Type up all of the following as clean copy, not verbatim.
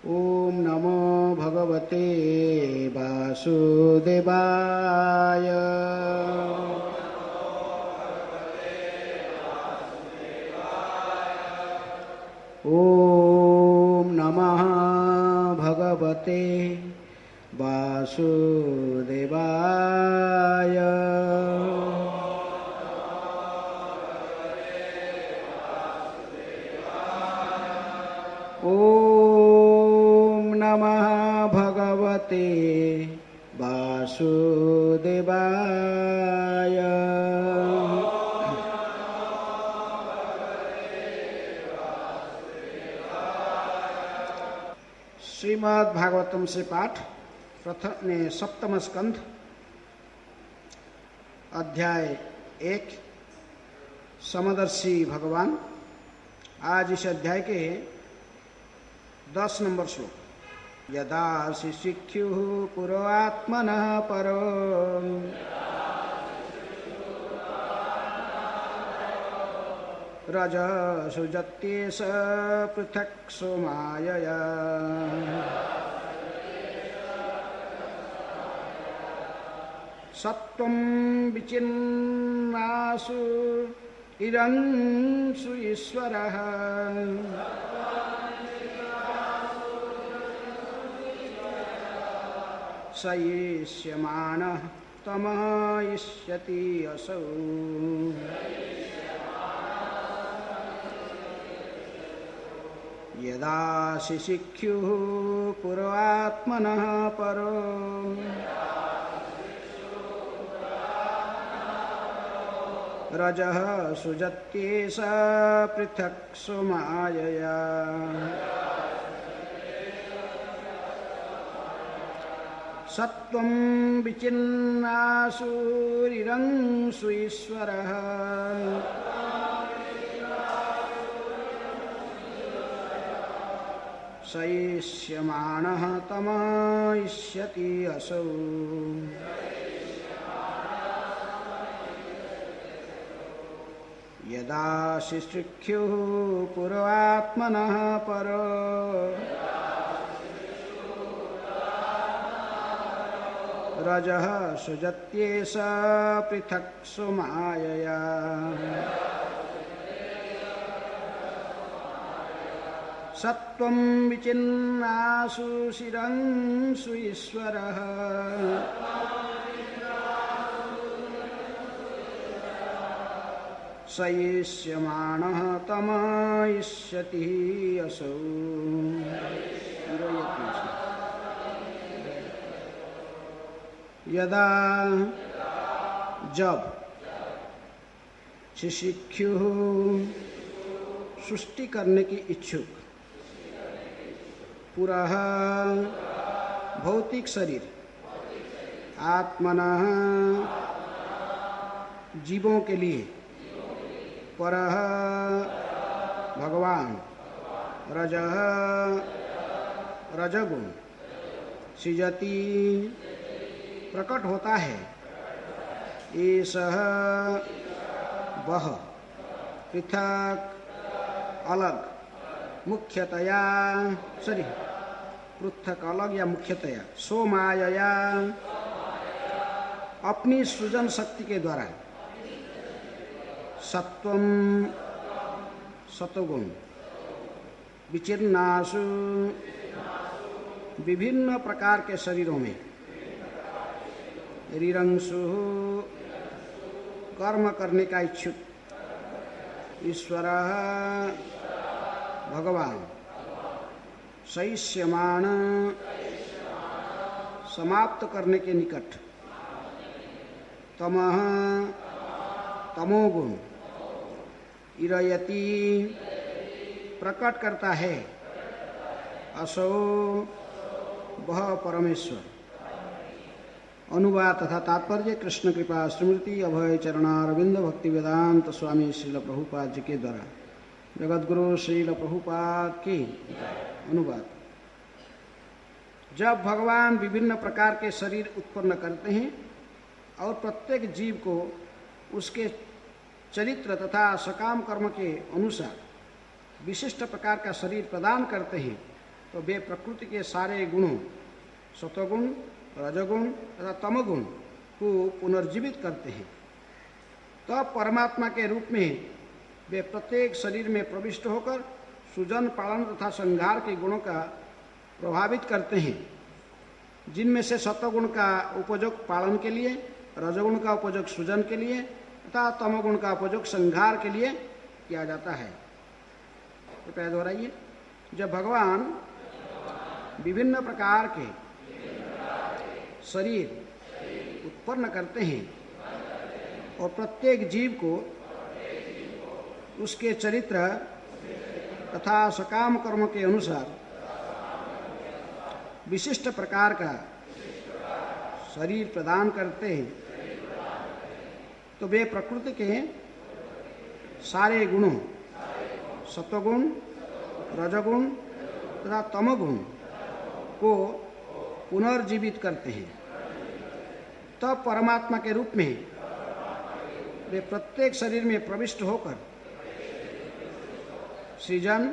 ओम नमो भगवते वासुदेवाय। ओम नमः भगवते वासुदेवाय। ओम नमः भगवते वासुदेवाय। श्रीमद् भागवतम से पाठ प्रथम ने सप्तम स्कंध अध्याय 1 समदर्शी भगवान। आज इस अध्याय के 10 नंबर श्लोक। यदा शिशिख्यु पुरोआत्मनः परो रजसुजत्येष पृथक् सोमायया। सत्वं विचिन्नासु इरंसु ईश्वरः सयिष्यमाणः तमः इष्यति असौ। यदा शिशिख्युः पुरोआत्मनः परो रजः सुजत्येष पृथक् सोमायया। सत्वं विचिन्नासुरिरंसु ईश्वरः सयिष्यमाणः तमः इष्यति असौ। यदा शिशिख्युः पुरोआत्मनः परो रजः सुजत्येष पृथक् सोमायया। सत्वं विचिन्नासु शिरंसु ईश्वरः सयिष्यमाणः तमः इष्यति असौ। यदा जब शिशिख्युः सृष्टि करने की इच्छुक पुरः भौतिक शरीर आत्मनः जीवों के लिए परः भगवान रजः रजगुण सृजति प्रकट होता है एषः वह पृथक अलग मुख्यतया सॉरी पृथक अलग या मुख्यतया सोमायया अपनी सृजन शक्ति के द्वारा सत्वम सतोगुण विचिन्नासु विभिन्न प्रकार के शरीरों में रिरंसु कर्म करने का इच्छुक ईश्वर भगवान सयिष्यमाण समाप्त करने के निकट तमः तमोगुण इरयति प्रकट करता है असौ वह परमेश्वर। अनुवाद तथा तात्पर्य कृष्ण कृपा स्मृति अभय चरणारविंद भक्ति वेदांत स्वामी श्रील प्रभुपाद जी के द्वारा जगतगुरु श्रील प्रभुपाद की। अनुवाद। जब भगवान विभिन्न प्रकार के शरीर उत्पन्न करते हैं और प्रत्येक जीव को उसके चरित्र तथा सकाम कर्म के अनुसार विशिष्ट प्रकार का शरीर प्रदान करते हैं, तो वे प्रकृति के सारे गुणों सत्वगुण, रजोगुण तथा तमोगुण को पुनर्जीवित करते हैं। तब परमात्मा के रूप में वे प्रत्येक शरीर में प्रविष्ट होकर सृजन, पालन तथा संहार के गुणों का प्रभावित करते हैं, जिनमें से सत्वगुण का उपयोग पालन के लिए, रजोगुण का उपयोग सृजन के लिए तथा तमोगुण का उपयोग संहार के लिए किया जाता है। कृपया दोहराइए। जब भगवान विभिन्न प्रकार के शरीर उत्पन्न करते हैं और प्रत्येक जीव को उसके चरित्र तथा सकाम कर्म के अनुसार विशिष्ट प्रकार का शरीर प्रदान करते हैं, तो वे प्रकृति के सारे गुणों सत्वगुण, रजोगुण तथा तमोगुण को पुनर्जीवित करते हैं। तब परमात्मा के रूप में वे प्रत्येक शरीर में प्रविष्ट होकर सृजन,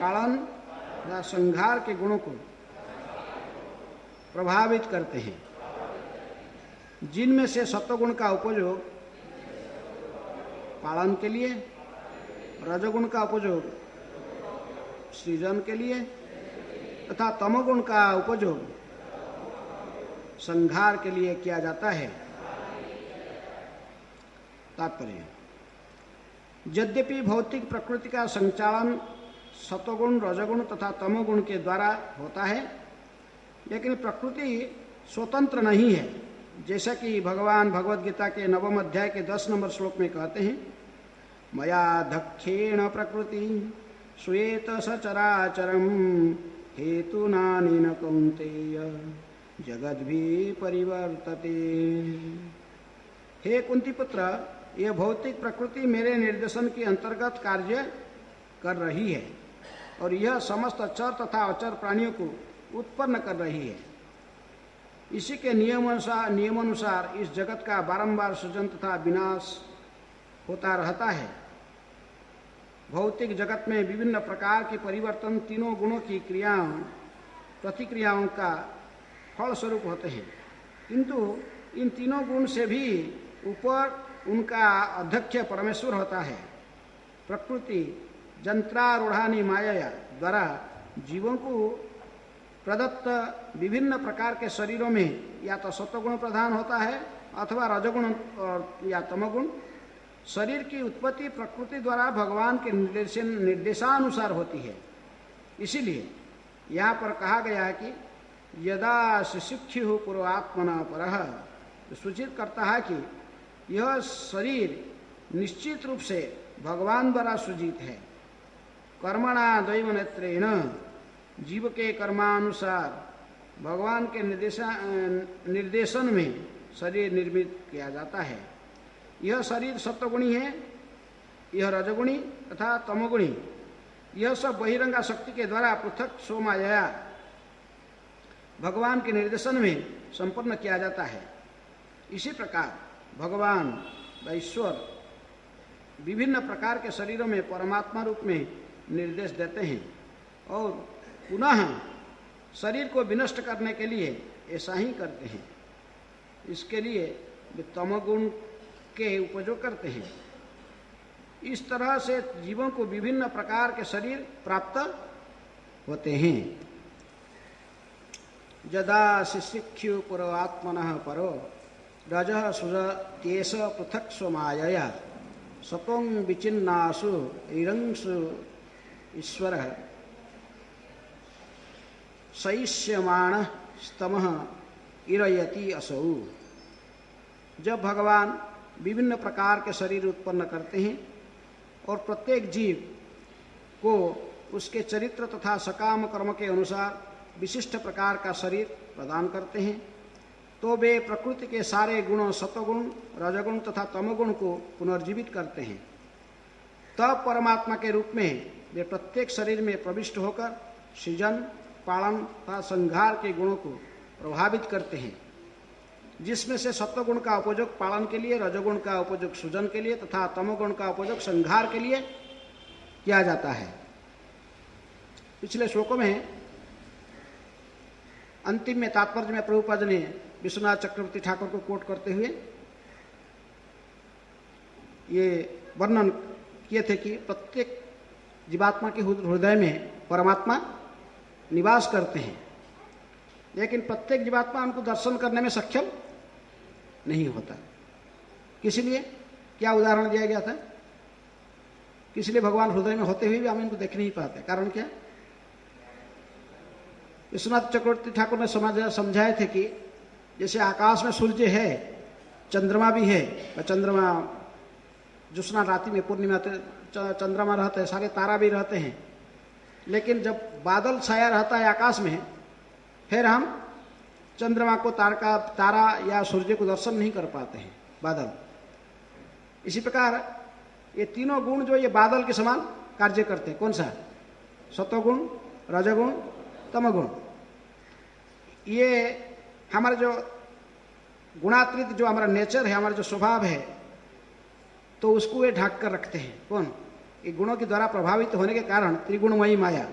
पालन तथा संहार के गुणों को प्रभावित करते हैं, जिनमें से सत्वगुण का उपयोग पालन के लिए, रजोगुण का उपयोग सृजन के लिए तथा तमोगुण का उपयोग संहार के लिए किया जाता है। तात्पर्य: यद्यपि भौतिक प्रकृति का संचालन सत्वगुण, रजोगुण तथा तमोगुण के द्वारा होता है, लेकिन प्रकृति स्वतंत्र नहीं है। जैसा कि भगवान भगवद गीता के 9वें अध्याय के 10 नंबर श्लोक में कहते हैं, मया धक्षेण प्रकृति श्वेत सचराचरम हेतुनानि न कौन्तेय जगद्भी परिवर्तते। हे कुंती पुत्र, यह भौतिक प्रकृति मेरे निर्देशन के अंतर्गत कार्य कर रही है और यह समस्त चर तथा अचर प्राणियों को उत्पन्न कर रही है। इसी के नियमानुसार इस जगत का बारंबार सृजन तथा विनाश होता रहता है। भौतिक जगत में विभिन्न प्रकार के परिवर्तन तीनों गुणों की क्रियाओं प्रतिक्रियाओं का फल स्वरूप होते हैं, किंतु इन तीनों गुण से भी ऊपर उनका अध्यक्ष परमेश्वर होता है। प्रकृति यंत्रारूढ़ानि माया द्वारा जीवों को प्रदत्त विभिन्न प्रकार के शरीरों में या तो सत्वगुण प्रधान होता है अथवा रजोगुण या तमोगुण। शरीर की उत्पत्ति प्रकृति द्वारा भगवान के निर्देशानुसार होती है। इसीलिए यहाँ पर कहा गया है कि यदा शिशिक्षु पूर्वात्मना परः, सूचित करता है कि यह शरीर निश्चित रूप से भगवान द्वारा सृजित है। कर्मणा दैव नेत्रेण, जीव के कर्मानुसार भगवान के निर्देशन में शरीर निर्मित किया जाता है। यह शरीर सत्वगुणी है, यह रजोगुणी तथा तमोगुणी। यह सब बहिरंगा शक्ति के द्वारा पृथक सोमाया भगवान के निर्देशन में संपन्न किया जाता है। इसी प्रकार भगवान ईश्वर विभिन्न प्रकार के शरीरों में परमात्मा रूप में निर्देश देते हैं और पुनः शरीर को विनष्ट करने के लिए ऐसा ही करते हैं। इसके लिए वे तमोगुण के उपयोग करते हैं। इस तरह से जीवों को विभिन्न प्रकार के शरीर प्राप्त होते हैं। यदा शिशिक्षु पूर्वात्मनः परो रजः सुजत्येष पृथक् स्वमायया सत्वं विचिन्नासु ईरंसु ईश्वरः सैष्यमाणः स्तमः इरयति असौ। जब भगवान विभिन्न प्रकार के शरीर उत्पन्न करते हैं और प्रत्येक जीव को उसके चरित्र तथा सकाम कर्म के अनुसार विशिष्ट प्रकार का शरीर प्रदान करते हैं, तो वे प्रकृति के सारे गुणों सत्वगुण, रजोगुण तथा तमोगुण को पुनर्जीवित करते हैं। तब परमात्मा के रूप में वे प्रत्येक शरीर में प्रविष्ट होकर सृजन, पालन तथा संहार के गुणों को प्रभावित करते हैं, जिसमें से सत्वगुण का उपयोग पालन के लिए, रजोगुण का उपयोग सृजन के लिए तथा तमोगुण का उपयोग संहार के लिए किया जाता है। पिछले श्लोकों में अंतिम में तात्पर्य में प्रभुपाद ने विश्वनाथ चक्रवर्ती ठाकुर को कोट करते हुए ये वर्णन किए थे कि प्रत्येक जीवात्मा के हृदय में परमात्मा निवास करते हैं, लेकिन प्रत्येक जीवात्मा उनको दर्शन करने में सक्षम नहीं होता। किस लिए? क्या उदाहरण दिया गया था? किस लिए भगवान हृदय में होते हुए भी हम इनको देख नहीं पाते? कारण क्या? विश्वनाथ चक्रवर्ती ठाकुर ने समझाए थे कि जैसे आकाश में सूर्य है, चंद्रमा भी है, चंद्रमा ज्योत्सना रात्रि में पूर्णिमा चंद्रमा रहते हैं, सारे तारा भी रहते हैं, लेकिन जब बादल छाया रहता है आकाश में, फिर हम चंद्रमा को तारा या सूर्य को दर्शन नहीं कर पाते हैं, बादल। इसी प्रकार ये तीनों गुण जो ये बादल के समान कार्य करते हैं। कौन सा? सत्वगुण, रजोगुण, तमोगुण। ये हमारा जो गुणातीत जो हमारा नेचर है, हमारा जो स्वभाव है, तो उसको वे ढक कर रखते हैं। कौन? ये गुणों के द्वारा प्रभावित होने के कारण त्रिगुणमयी माया,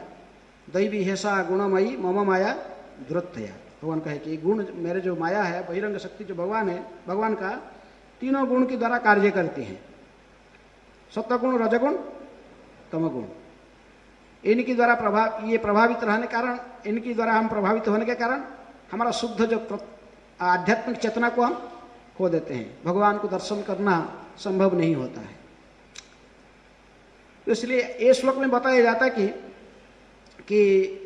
दैवी हेसा गुणमयी मम माया दुरत्तया। भगवान कहे कि गुण मेरे जो माया है, बहिरंग शक्ति जो भगवान है, भगवान का तीनों गुण के द्वारा कार्य करती हैं। सत्वगुण, रजगुण, तमोगुण। इनके द्वारा ये प्रभावित रहने के कारण, इनके द्वारा हम प्रभावित होने के कारण हमारा शुद्ध जो आध्यात्मिक चेतना को हम खो देते हैं, भगवान को दर्शन करना संभव नहीं होता है। तो इसलिए इस श्लोक में बताया जाता है कि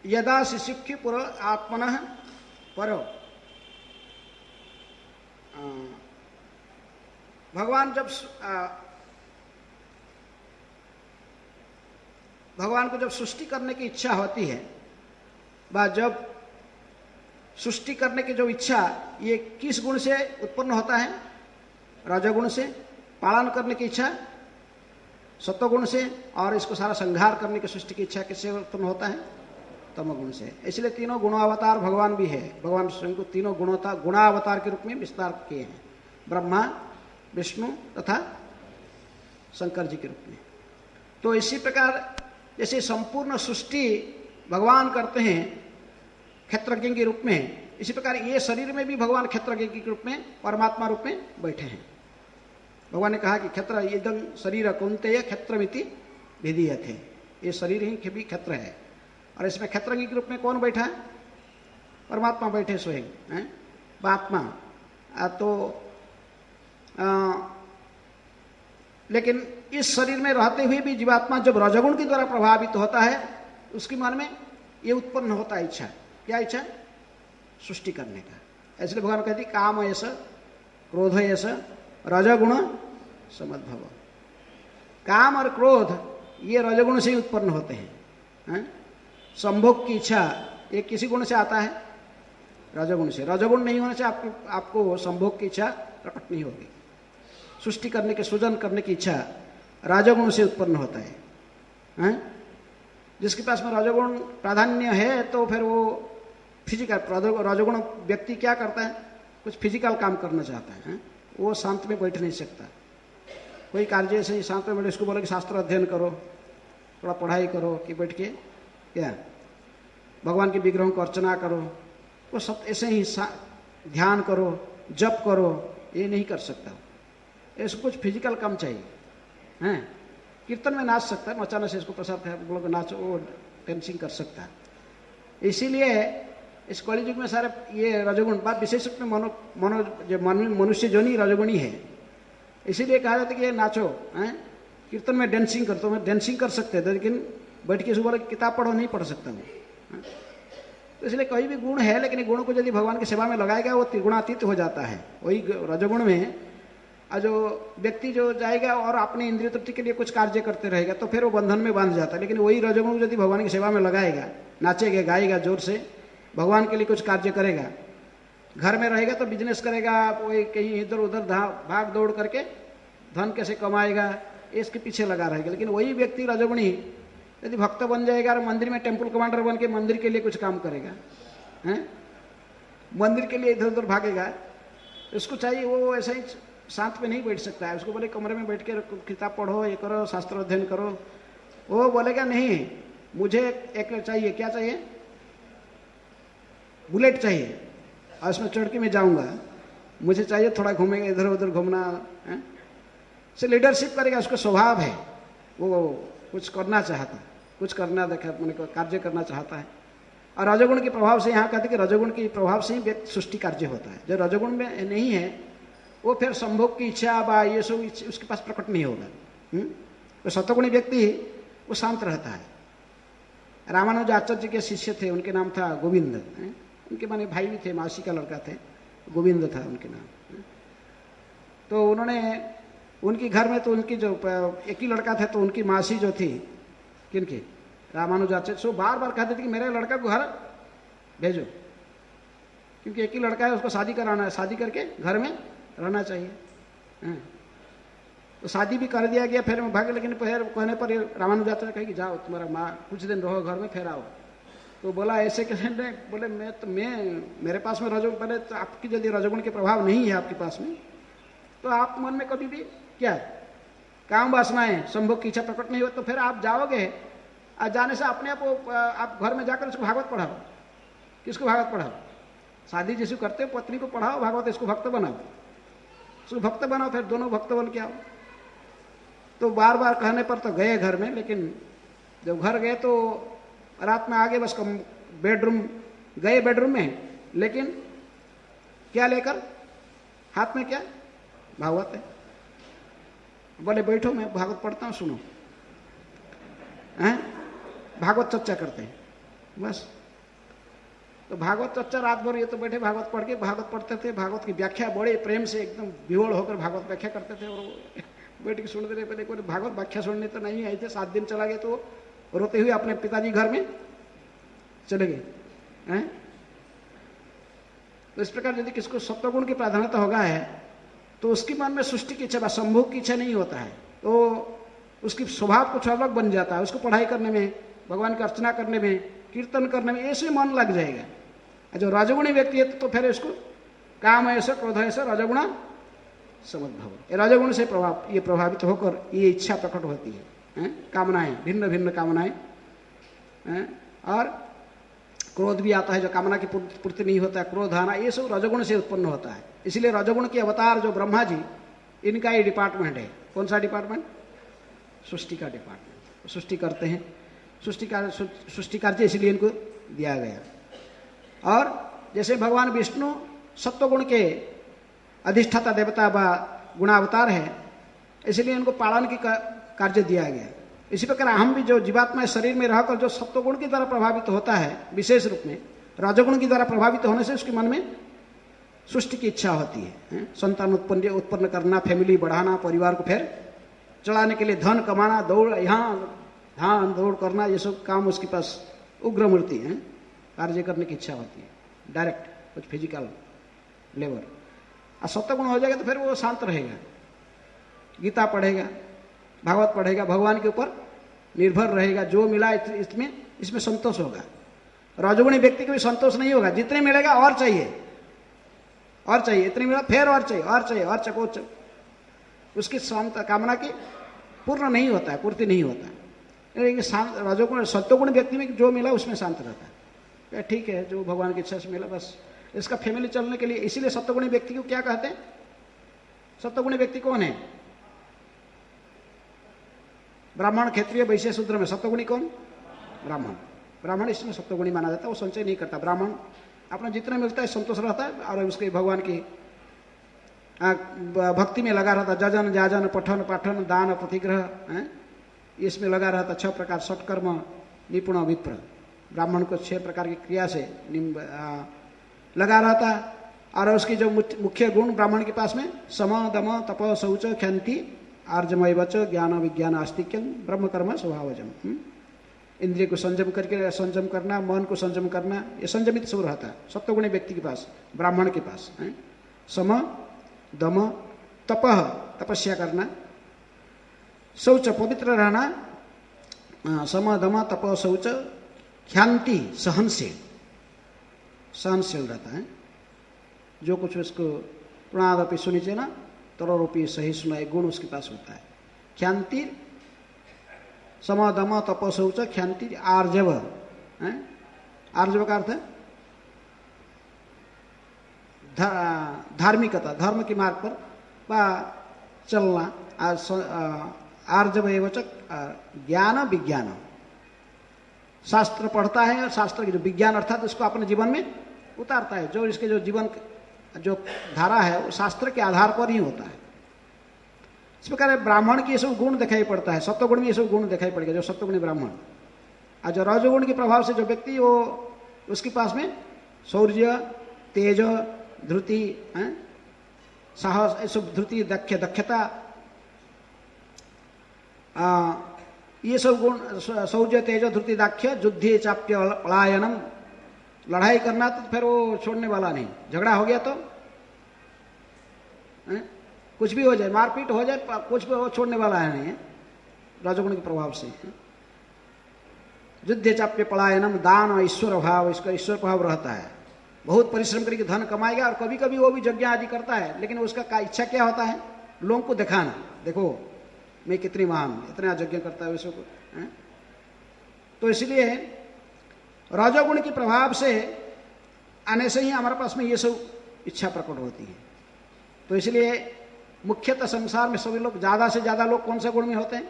यदा शिशुक्य पुर आत्मनः परो, भगवान को जब सृष्टि करने की इच्छा होती है, जब सृष्टि करने की जो इच्छा, ये किस गुण से उत्पन्न होता है? रजोगुण से। पालन करने की इच्छा सत्वगुण से, और इसको सारा संहार करने की सृष्टि की इच्छा किससे उत्पन्न होता है? तमोगुण से। इसलिए तीनों गुणावतार भगवान भी है। भगवान स्वयं को तीनों गुणावतार के रूप में विस्तार किए हैं, ब्रह्मा, विष्णु तथा शंकर जी के रूप में। तो इसी प्रकार जैसे संपूर्ण सृष्टि भगवान करते हैं क्षेत्रज्ञ के रूप में, इसी प्रकार ये शरीर में भी भगवान क्षेत्रज्ञ के रूप में, परमात्मा रूप में बैठे हैं। भगवान ने कहा कि क्षेत्र इदं शरीर कौन्तेय क्षेत्रमिति विधीयते। ये शरीर ही भी क्षेत्र है, और इसमें क्षेत्रज्ञ के रूप में कौन बैठा है? परमात्मा बैठे स्वयं है, आत्मा। लेकिन इस शरीर में रहते हुए भी जीवात्मा जब रजोगुण के द्वारा प्रभावित होता है, उसके मन में ये उत्पन्न होता है इच्छा। क्या इच्छा? सृष्टि करने का। इसलिए भगवान कहते काम ऐसा, क्रोध ऐसा, रजोगुण समद्भव। काम और क्रोध ये रजोगुण से ही उत्पन्न होते हैं। संभोग की इच्छा ये किसी गुण से आता है? रजोगुण से। रजोगुण नहीं होने से आपको संभोग की इच्छा प्रकट नहीं होगी। सृष्टि करने के, सृजन करने की इच्छा रजोगुण से उत्पन्न होता है। जिसके पास में रजोगुण प्राधान्य है, तो फिर वो फिजिकल, रजोगुण व्यक्ति क्या करता है? कुछ फिजिकल काम करना चाहता है, वो शांत में बैठ नहीं सकता। कोई कार्य से ही शांत में बैठे, उसको बोले कि शास्त्र अध्ययन करो, थोड़ा पढ़ाई करो, कि बैठ के क्या भगवान के विग्रहों को अर्चना करो, वो सब ऐसे ही ध्यान करो, जप करो, ये नहीं कर सकता। इसको कुछ फिजिकल काम चाहिए। हैं कीर्तन में नाच सकता है, अचानक से इसको प्रसाद बोलो नाचो, वो डांसिंग कर सकता है। इसीलिए इस कलियुग में सारे ये रजोगुण, बात विशेष रूप में मनुष्य जो नहीं रजोगुणी है, इसीलिए कहा जाता है कि ये नाचो, हैं कीर्तन में डांसिंग कर। तो मैं डांसिंग कर सकते थे, लेकिन बैठ के सुबह किताब पढ़ो नहीं पढ़ सकता मैं। तो इसलिए कोई भी गुण है, लेकिन गुण को यदि भगवान की सेवा में लगाएगा, वो त्रिगुणातीत हो जाता है। वही रजोगुण में जो व्यक्ति जो जाएगा और अपने इंद्रिय तृप्ति के लिए कुछ कार्य करते रहेगा, तो फिर वो बंधन में बांध जाता है। लेकिन वही रजोगुण यदि भगवान की सेवा में लगाएगा, नाचेगा, गाएगा, जोर से भगवान के लिए कुछ कार्य करेगा, घर में रहेगा तो बिजनेस करेगा, वही कहीं इधर उधर भाग दौड़ करके धन कैसे कमाएगा, इसके पीछे लगा रहेगा। लेकिन वही व्यक्ति रजोगुणी यदि भक्त बन जाएगा और मंदिर में टेम्पल कमांडर बन के मंदिर के लिए कुछ काम करेगा, हैं मंदिर के लिए इधर उधर भागेगा, उसको चाहिए वो ऐसा ही शांत में नहीं बैठ सकता है। उसको बोले कमरे में बैठ के किताब पढ़ो, ये करो, शास्त्र अध्ययन करो, वो बोलेगा नहीं, मुझे एक चाहिए, क्या चाहिए? बुलेट चाहिए और उसमें चढ़ के मैं जाऊंगा, मुझे चाहिए थोड़ा घूमेंगे, इधर उधर घूमना है? से लीडरशिप करेगा, उसका स्वभाव है, वो कुछ करना चाहता है, कुछ करना देखा मैंने कार्य करना चाहता है। और रजोगुण के प्रभाव से यहाँ कहते हैं कि रजोगुण के प्रभाव से ही व्यक्ति सृष्टि कार्य होता है। जो रजोगुण में नहीं है वो फिर संभोग की इच्छा बा ये सब उसके पास प्रकट नहीं होगा। तो सत्वगुणी व्यक्ति वो शांत रहता है। रामानुज आचार्य के शिष्य थे, उनके नाम था गोविंद, उनके माने भाई भी थे, मासी का लड़का थे, गोविंद था उनके नाम। तो उन्होंने उनके घर में तो उनकी जो एक ही लड़का था, तो उनकी मासी जो थी किनकी, रामानुजाचार्य, सो बार बार कहते थे कि मेरे लड़का को घर भेजो, क्योंकि एक ही लड़का है, उसको शादी कराना है, शादी करके घर में रहना चाहिए। तो शादी भी कर दिया गया, फिर भागे, लेकिन फिर कहने पर रामानुजाचार्य कहे कि जाओ तुम्हारा माँ कुछ दिन रहो घर में, फिर आओ। तो बोला ऐसे कैसे? बोले मैं मेरे पास में रजोगुण, पहले तो आपकी यदि रजोगुण के प्रभाव नहीं है आपके पास में, तो आप मन में कभी भी क्या काम वासनाएं संभोग की इच्छा प्रकट नहीं हो, तो फिर आप जाओगे, और जाने से अपने आप घर में जाकर उसको भागवत पढ़ाओ। किसको भागवत पढ़ाओ? शादी जिसको करते हो पत्नी को पढ़ाओ भागवत, इसको भक्त बनाओ, उसको भक्त बनाओ, फिर दोनों भक्त बन के आओ। तो बार बार कहने पर तो गए घर में, लेकिन जब घर गए तो रात में आगे बस बेडरूम गए, बेडरूम में, लेकिन क्या लेकर हाथ में? क्या? भागवत है। बोले बैठो मैं भागवत पढ़ता हूँ, सुनो। हैं? भागवत चर्चा करते हैं बस। तो भागवत चर्चा रात भर ये तो बैठे भागवत पढ़ के भागवत पढ़ते थे, भागवत की व्याख्या बड़े प्रेम से एकदम विवल होकर भागवत व्याख्या करते थे, और बैठ के सुनते रहे। पहले कोई भागवत व्याख्या सुनने तो नहीं आए थे, 7 दिन चला गए तो रोते हुए अपने पिताजी घर में चले गए हैं। तो इस प्रकार यदि किसको सत्वगुण की प्राधान्यता होगा है, तो उसकी मन में सृष्टि की इच्छा, संभोग की इच्छा नहीं होता है, तो उसकी स्वभाव कुछ अलग बन जाता है। उसको पढ़ाई करने में, भगवान की अर्चना करने में, कीर्तन करने में ऐसे मन लग जाएगा। जो रजोगुणी व्यक्ति है तो फिर उसको काम ऐसा, क्रोध ऐसा, रजोगुणा समद्भव, रजोगुण से ये प्रभावित होकर ये इच्छा प्रकट होती है, कामनाएं, भिन्न भिन्न कामनाएं, और क्रोध भी आता है, जो कामना की पूर्ति नहीं होता है, क्रोध आना, ये सब रजोगुण से उत्पन्न होता है। इसलिए रजोगुण के अवतार जो ब्रह्मा जी, इनका ये डिपार्टमेंट है। कौन सा डिपार्टमेंट? सृष्टि का डिपार्टमेंट। सृष्टि करते हैं, सृष्टि कार्य इसलिए इनको दिया गया। और जैसे भगवान विष्णु सत्वगुण के अधिष्ठाता देवता व गुणावतार है, इसलिए इनको पालन की कार्य दिया गया। इसी प्रकार हम भी जो जीवात्मा शरीर में रहकर जो सत्वगुण की द्वारा प्रभावित होता है, विशेष रूप में रजोगुण की द्वारा प्रभावित होने से उसके मन में सृष्टि की इच्छा होती है, संतान उत्पन्न करना, फैमिली बढ़ाना, परिवार को फिर चलाने के लिए धन कमाना, दौड़, यहाँ हाँ दौड़ करना, ये सब काम उसके पास उग्र मूर्ति है, कार्य करने की इच्छा होती है डायरेक्ट, कुछ फिजिकल लेवल। और सत्वगुण हो जाएगा तो फिर वो शांत रहेगा, गीता पढ़ेगा, भागवत पढ़ेगा, भगवान के ऊपर निर्भर रहेगा, जो मिला इसमें संतोष होगा। रजोगुणी व्यक्ति को भी संतोष नहीं होगा, जितने मिलेगा और चाहिए और चाहिए, इतने मिला फिर और चाहिए और चाहिए और चाहिए, उसकी कामना की पूर्ण नहीं होता है, पूर्ति नहीं होता है। रजोगुण सत्वगुण व्यक्ति में जो मिला उसमें शांत रहता है, ठीक है जो भगवान की इच्छा से मिला, बस इसका फैमिली चलने के लिए। इसीलिए सत्वगुणी व्यक्ति को क्या कहते हैं? सत्वगुणी व्यक्ति कौन है? ब्राह्मण, क्षत्रिय, वैश्य, शूद्र में सत्वगुणी कौन? ब्राह्मण। ब्राह्मण इसमें सत्वगुणी माना जाता है, वो संचय नहीं करता। ब्राह्मण अपना जितना मिलता है संतोष रहता है और उसके भगवान की भक्ति में लगा रहता, जजन जाजन पठन पाठन दान प्रतिग्रह, इसमें लगा रहता। 6 प्रकार सत्कर्म निपुण विप्र, ब्राह्मण को 6 प्रकार की क्रिया से लगा रहता। और उसकी जो मुख्य गुण ब्राह्मण के पास में सम दम तप शौच क्षंति आर्जमय वच ज्ञान विज्ञान आस्तिक्यम ब्रह्म कर्म स्वभावजम। इंद्रिय को संयम करना, मन को संयम करना, ये संयमित सब रहता है सत्वगुणी व्यक्ति के पास, ब्राह्मण के पास। सम दम तप, तपस्या करना, शौच पवित्र रहना, सम दम तप शौच, ख्याति सहनशील रहता है। जो कुछ उसको प्रणादपि सुनिचे ना तरोपी सही सुनाए गुण उसके पास होता है। ख्याति सम दम तप शौच क्षांति आर्जव। आर्जव का अर्थ है धार्मिकता, धर्म के मार्ग पर चलना। आर्जव एवं ज्ञान विज्ञान, शास्त्र पढ़ता है और शास्त्र की जो विज्ञान अर्थात उसको अपने जीवन में उतारता है। जो इसके जो जीवन जो धारा है वो शास्त्र के आधार पर ही होता है। इस प्रकार ब्राह्मण की ये सब गुण दिखाई पड़ता है, सत्वगुण में ये सब गुण दिखाई पड़ेगा, जो सत्वगुणी ब्राह्मण। और जो रजोगुण के प्रभाव से जो व्यक्ति वो उसके पास में शौर्य, तेज, धृति, साहस, ये सब धृति, दक्षता, ये सब गुण, शौर्य, तेज, धृति, दाक्ष्य, युद्धे चाप्य पलायनम, लड़ाई करना तो फिर वो छोड़ने वाला नहीं। झगड़ा हो गया तो कुछ भी हो जाए, मारपीट हो जाए, कुछ भी वो छोड़ने वाला है नहीं, रजोगुण के प्रभाव से। युद्धे चाप्य पलायनम, दान और ईश्वर भाव, इसका ईश्वर भाव रहता है। बहुत परिश्रम करके धन कमाएगा और कभी कभी वो भी यज्ञ आदि करता है, लेकिन उसका इच्छा क्या होता है? लोगों को दिखाना, देखो मैं कितनी महान, इतना यज्ञ करता है विश्व को। तो इसलिए रजोगुण के प्रभाव से आने से ही हमारे पास में ये सब इच्छा प्रकट होती है। तो इसलिए मुख्यतः संसार में सभी लोग, ज्यादा से ज्यादा लोग कौन से गुण में होते हैं?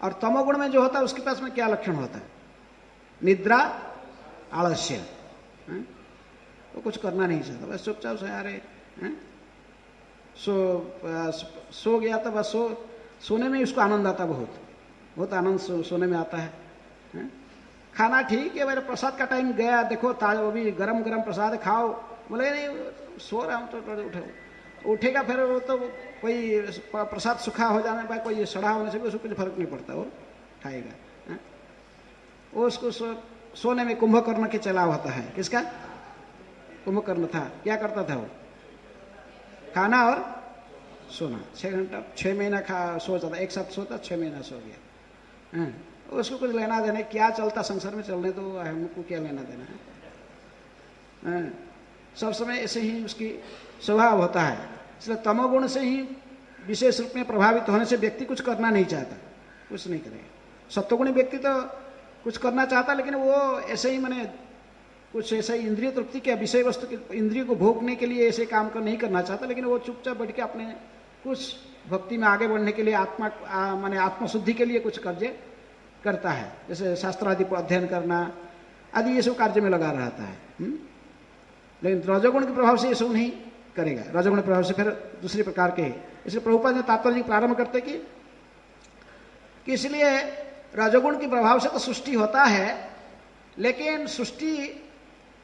और तमोगुण में जो होता है उसके पास में क्या लक्षण होता है? निद्रा, आलस्य, वो कुछ करना नहीं चाहता, बस चुपचाप से अरे सो गया तो बस सोने में उसको आनंद आता, बहुत आनंद सोने में आता है। खाना ठीक है, मेरे प्रसाद का टाइम गया, देखो ताजा वो भी गरम गरम प्रसाद खाओ, बोले नहीं सो रहा हूँ तो उठेगा, फिर वो तो कोई प्रसाद सूखा हो जाने पर, कोई सड़ा होने से भी उसको कुछ फर्क नहीं पड़ता, वो खाएगा। वो उसको सोने में कुंभकर्ण के चलाव होता है। किसका? कुंभकर्ण था, क्या करता था वो? खाना और सोना, 6 घंटा 6 महीना सोता था, एक साथ सोता, 6 महीना सो गया। उसको कुछ लेना देना, क्या चलता संसार में चलने तो हमको क्या लेना देना है। सब समय ऐसे ही उसकी स्वभाव होता है। इसलिए तमोगुण से ही विशेष रूप में प्रभावित होने से व्यक्ति कुछ करना नहीं चाहता, कुछ नहीं करेगा। सत्वगुणी व्यक्ति तो कुछ करना चाहता, लेकिन वो ऐसे ही मैंने कुछ ऐसा ही इंद्रिय तृप्ति के विषय वस्तु के इंद्रिय को भोगने के लिए ऐसे काम कर नहीं करना चाहता, लेकिन वो चुपचाप बैठ के अपने कुछ भक्ति में आगे बढ़ने के लिए, माने आत्मशुद्धि के लिए कुछ कार्य करता है, जैसे शास्त्र आदि को अध्ययन करना आदि, ये सब कार्य में लगा रहता है। लेकिन रजोगुण के प्रभाव से ये सब नहीं करेगा। रजोगुण के प्रभाव से फिर दूसरे प्रकार के, इसलिए प्रभुपाद ने तात्पर्य प्रारंभ करते कि इसलिए रजोगुण के प्रभाव से तो सृष्टि होता है, लेकिन सृष्टि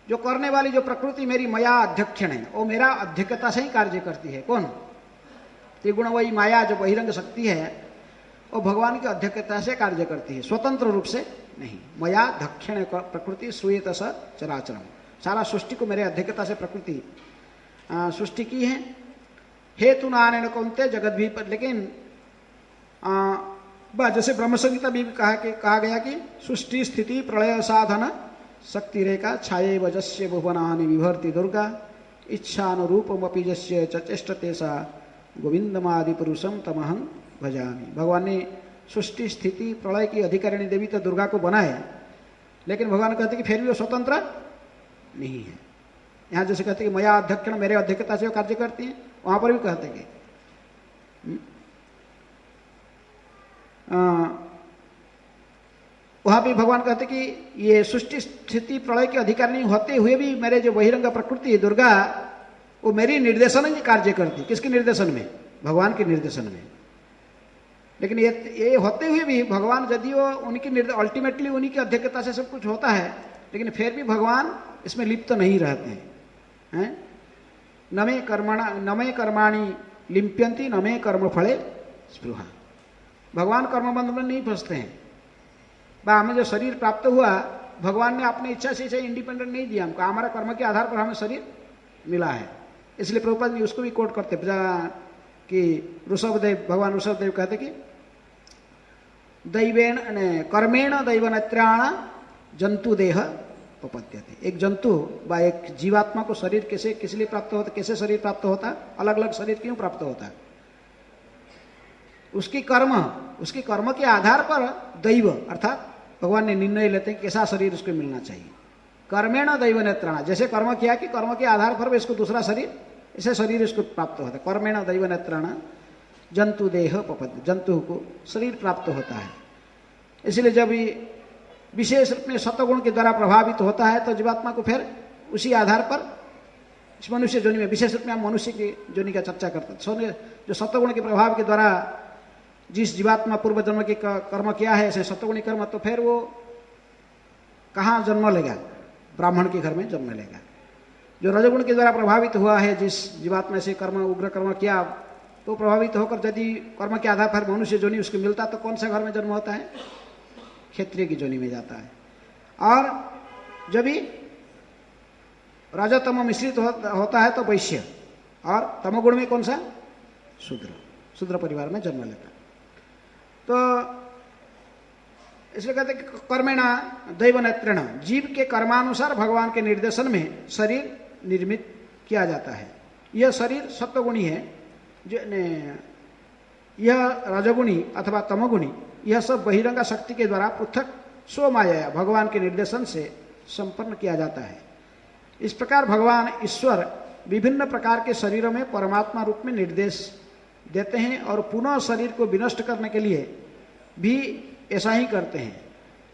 जो करने वाली जो प्रकृति मेरी मया अध्यक्षण है, वो मेरा अध्यक्षता से ही कार्य करती है। कौन? त्रिगुण वही माया जो बहिरंग शक्ति है, वो भगवान की अध्यक्षता से कार्य करती है, स्वतंत्र रूप से नहीं। मया दक्षिण प्रकृति श्रूयेत स चराचरम, सारा सृष्टि को मेरे अध्यक्षता से प्रकृति सृष्टि की है। हेतु नारायण कौनते जगत भी पर, लेकिन जैसे ब्रह्म संहिता भी कहा गया कि सृष्टि स्थिति प्रलय साधन शक्ति रेखा छाये वजस्य भुवनानि विभर्ति दुर्गा इच्छानुरूपमपि जस्य चेष्टते सा गोविंदमादि पुरुषम तमहं भजामि। भगवान ने सृष्टि स्थिति प्रलय की अधिकारिणी देवी तो दुर्गा को बनाया, लेकिन भगवान कहते कि फिर भी वो स्वतंत्र नहीं है। यहाँ जैसे कहते कि मया अध्यक्षण, मेरे अध्यक्षता से वो कार्य करती है, वहां पर भी कहते कि वहां भी भगवान कहते कि ये सृष्टि स्थिति प्रलय के अधिकारिणी होते हुए भी मेरे जो बहिरंग प्रकृति दुर्गा, वो मेरी निर्देशन ही कार्य करती। किसके निर्देशन में? भगवान के निर्देशन में। लेकिन ये होते हुए भी भगवान, यदि वो उनकी अल्टीमेटली उन्हीं की अध्यक्षता से सब कुछ होता है, लेकिन फिर भी भगवान इसमें लिप्त तो नहीं रहते हैं। नमे कर्माणि लिप्यंती नमे कर्म फले स्पृहा। भगवान कर्मबंध में नहीं फंसते हैं। हमें जो शरीर प्राप्त हुआ, भगवान ने अपनी इच्छा से इंडिपेंडेंट नहीं दिया हमको, हमारा कर्म के आधार पर हमें शरीर मिला है। इसलिए प्रभुपाद जी उसको भी कोट करते कि ऋषभदेव, भगवान ऋषभदेव कहते कि दैवेण कर्मेण दैवनत्र्याण जंतु देह उपपद्यते। एक जंतु व एक जीवात्मा को शरीर कैसे किस लिए प्राप्त होता, कैसे शरीर प्राप्त होता, अलग अलग शरीर क्यों प्राप्त होता है? उसकी कर्म उसके कर्म के आधार पर दैव अर्थात भगवान ने निर्णय लेते हैं कि कैसा शरीर उसको मिलना चाहिए। कर्मेण दैव नेत्राणा, जैसे कर्म किया कि कर्म के आधार पर इसको दूसरा शरीर, ऐसे शरीर इसको प्राप्त होता है। कर्मेण दैव नेत्राणा जंतु देह पपद, जंतु को शरीर प्राप्त होता है। इसलिए जब ये विशेष रूप में सत्वगुण के द्वारा प्रभावित होता है तो जीवात्मा को फिर उसी आधार पर इस मनुष्य जोनि में, विशेष रूप में हम मनुष्य की जोनि का चर्चा करते हैं, जो सत्वगुण के प्रभाव के द्वारा जिस जीवात्मा पूर्व जन्म के कर्म किया है ऐसे सत्वगुणी कर्म, तो फिर वो कहाँ जन्म लेगा? ब्राह्मण के घर में जन्म लेगा। जो रजोगुण के द्वारा प्रभावित हुआ है, जिस जीवात्मा से कर्म उग्र कर्म किया, तो प्रभावित होकर यदि कर्म के आधार पर मनुष्य जोनि उसको मिलता तो कौन सा घर में जन्म होता है? क्षत्रिय की जोनि में जाता है। और जब भी रजतम मिश्रित होता है तो वैश्य, और तमोगुण में कौन सा? शूद्र, शूद्र परिवार में जन्म लेता है। तो इसलिए कहते हैं कि कर्मेणा दैव नेत्रेण, जीव के कर्मानुसार भगवान के निर्देशन में शरीर निर्मित किया जाता है। यह शरीर सत्वगुणी है, जो यह रजोगुणी अथवा तमोगुणी, यह सब बहिरंग शक्ति के द्वारा पृथक स्वमाया भगवान के निर्देशन से संपन्न किया जाता है। इस प्रकार भगवान ईश्वर विभिन्न प्रकार के शरीरों में परमात्मा रूप में निर्देश देते हैं और पुनः शरीर को विनष्ट करने के लिए भी ऐसा ही करते हैं।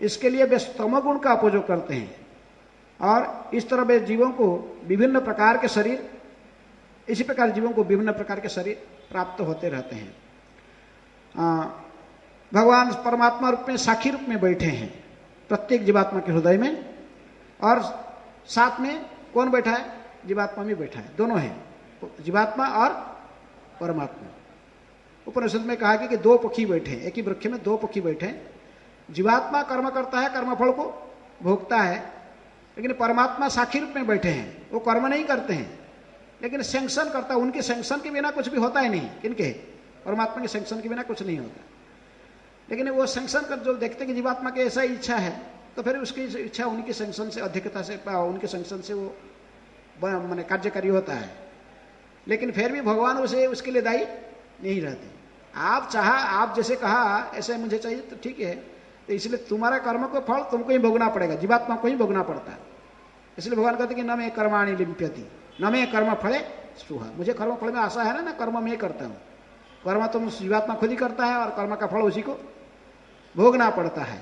इसके लिए वे तमोगुण का उपयोग करते हैं और इस तरह वे जीवों को विभिन्न प्रकार के शरीर, इसी प्रकार जीवों को विभिन्न प्रकार के शरीर प्राप्त होते रहते हैं। भगवान परमात्मा रूप में साक्षी रूप में बैठे हैं प्रत्येक जीवात्मा के हृदय में, और साथ में कौन बैठा है? जीवात्मा भी बैठा है, दोनों हैं, जीवात्मा और परमात्मा। उपनिषद में कहा कि दो पक्षी बैठे हैं, एक ही वृक्ष में दो पक्षी बैठे हैं। जीवात्मा कर्म करता है, कर्मफल को भोगता है, लेकिन परमात्मा साक्षी रूप में बैठे हैं, वो कर्म नहीं करते हैं लेकिन सैंक्शन करता है। उनके सैंक्शन के बिना कुछ भी होता ही नहीं। किनके? परमात्मा के सैंक्शन के बिना कुछ नहीं होता। लेकिन वो सैंक्शन कर जो देखते हैं कि जीवात्मा की ऐसा इच्छा है, तो फिर उसकी इच्छा उनकी सैंक्शन से, अधिकता से, उनके सैंक्शन से वो माने कार्यकारी होता है। लेकिन फिर भी भगवान उसे उसके लिए दायी नहीं रहते। आप जैसे कहा ऐसे मुझे चाहिए तो ठीक है, तो इसलिए तुम्हारा कर्म को फल तुमको ही भोगना पड़ेगा, जीवात्मा को ही भोगना पड़ता है। इसलिए भगवान कहते कि न मे कर्माणि लिम्प्यति न मे कर्म फले स्पृहा, मुझे कर्म फल में आशा है ना कर्म मैं करता हूँ। कर्म तुम जीवात्मा खुद ही करता है और कर्म का फल उसी को भोगना पड़ता है,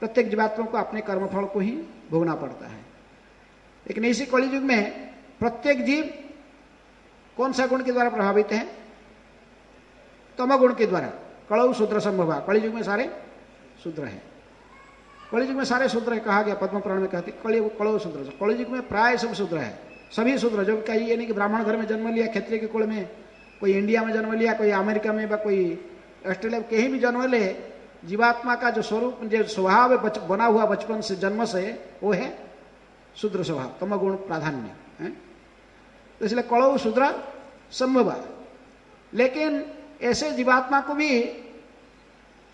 प्रत्येक जीवात्मा को अपने कर्म फल को ही भोगना पड़ता है। लेकिन इसी कलियुग में प्रत्येक जीव कौन सा गुण के द्वारा प्रभावित है? तमोगुण के द्वारा। कलौ शूद्र संभवा, कलियुग में सारे शूद्र है। कलियुग में सारे शूद्र है, कहा गया पद्म पुराण में, कहते कलौ शूद्र। कलियुग में प्राय सब शूद्र है, सभी शूद्र। जो कहीं ये नहीं कि ब्राह्मण घर में जन्म लिया, क्षत्रिय के कुल में, कोई इंडिया में जन्म लिया, कोई अमेरिका में, कोई ऑस्ट्रेलिया में, कहीं भी जन्म ले, जीवात्मा का जो स्वरूप, जो स्वभाव बना हुआ बचपन से, जन्म से, वो है शूद्र स्वभाव, तमोगुण प्राधान्य है। तो इसलिए कलौ शूद्र संभवा। लेकिन ऐसे जीवात्मा को भी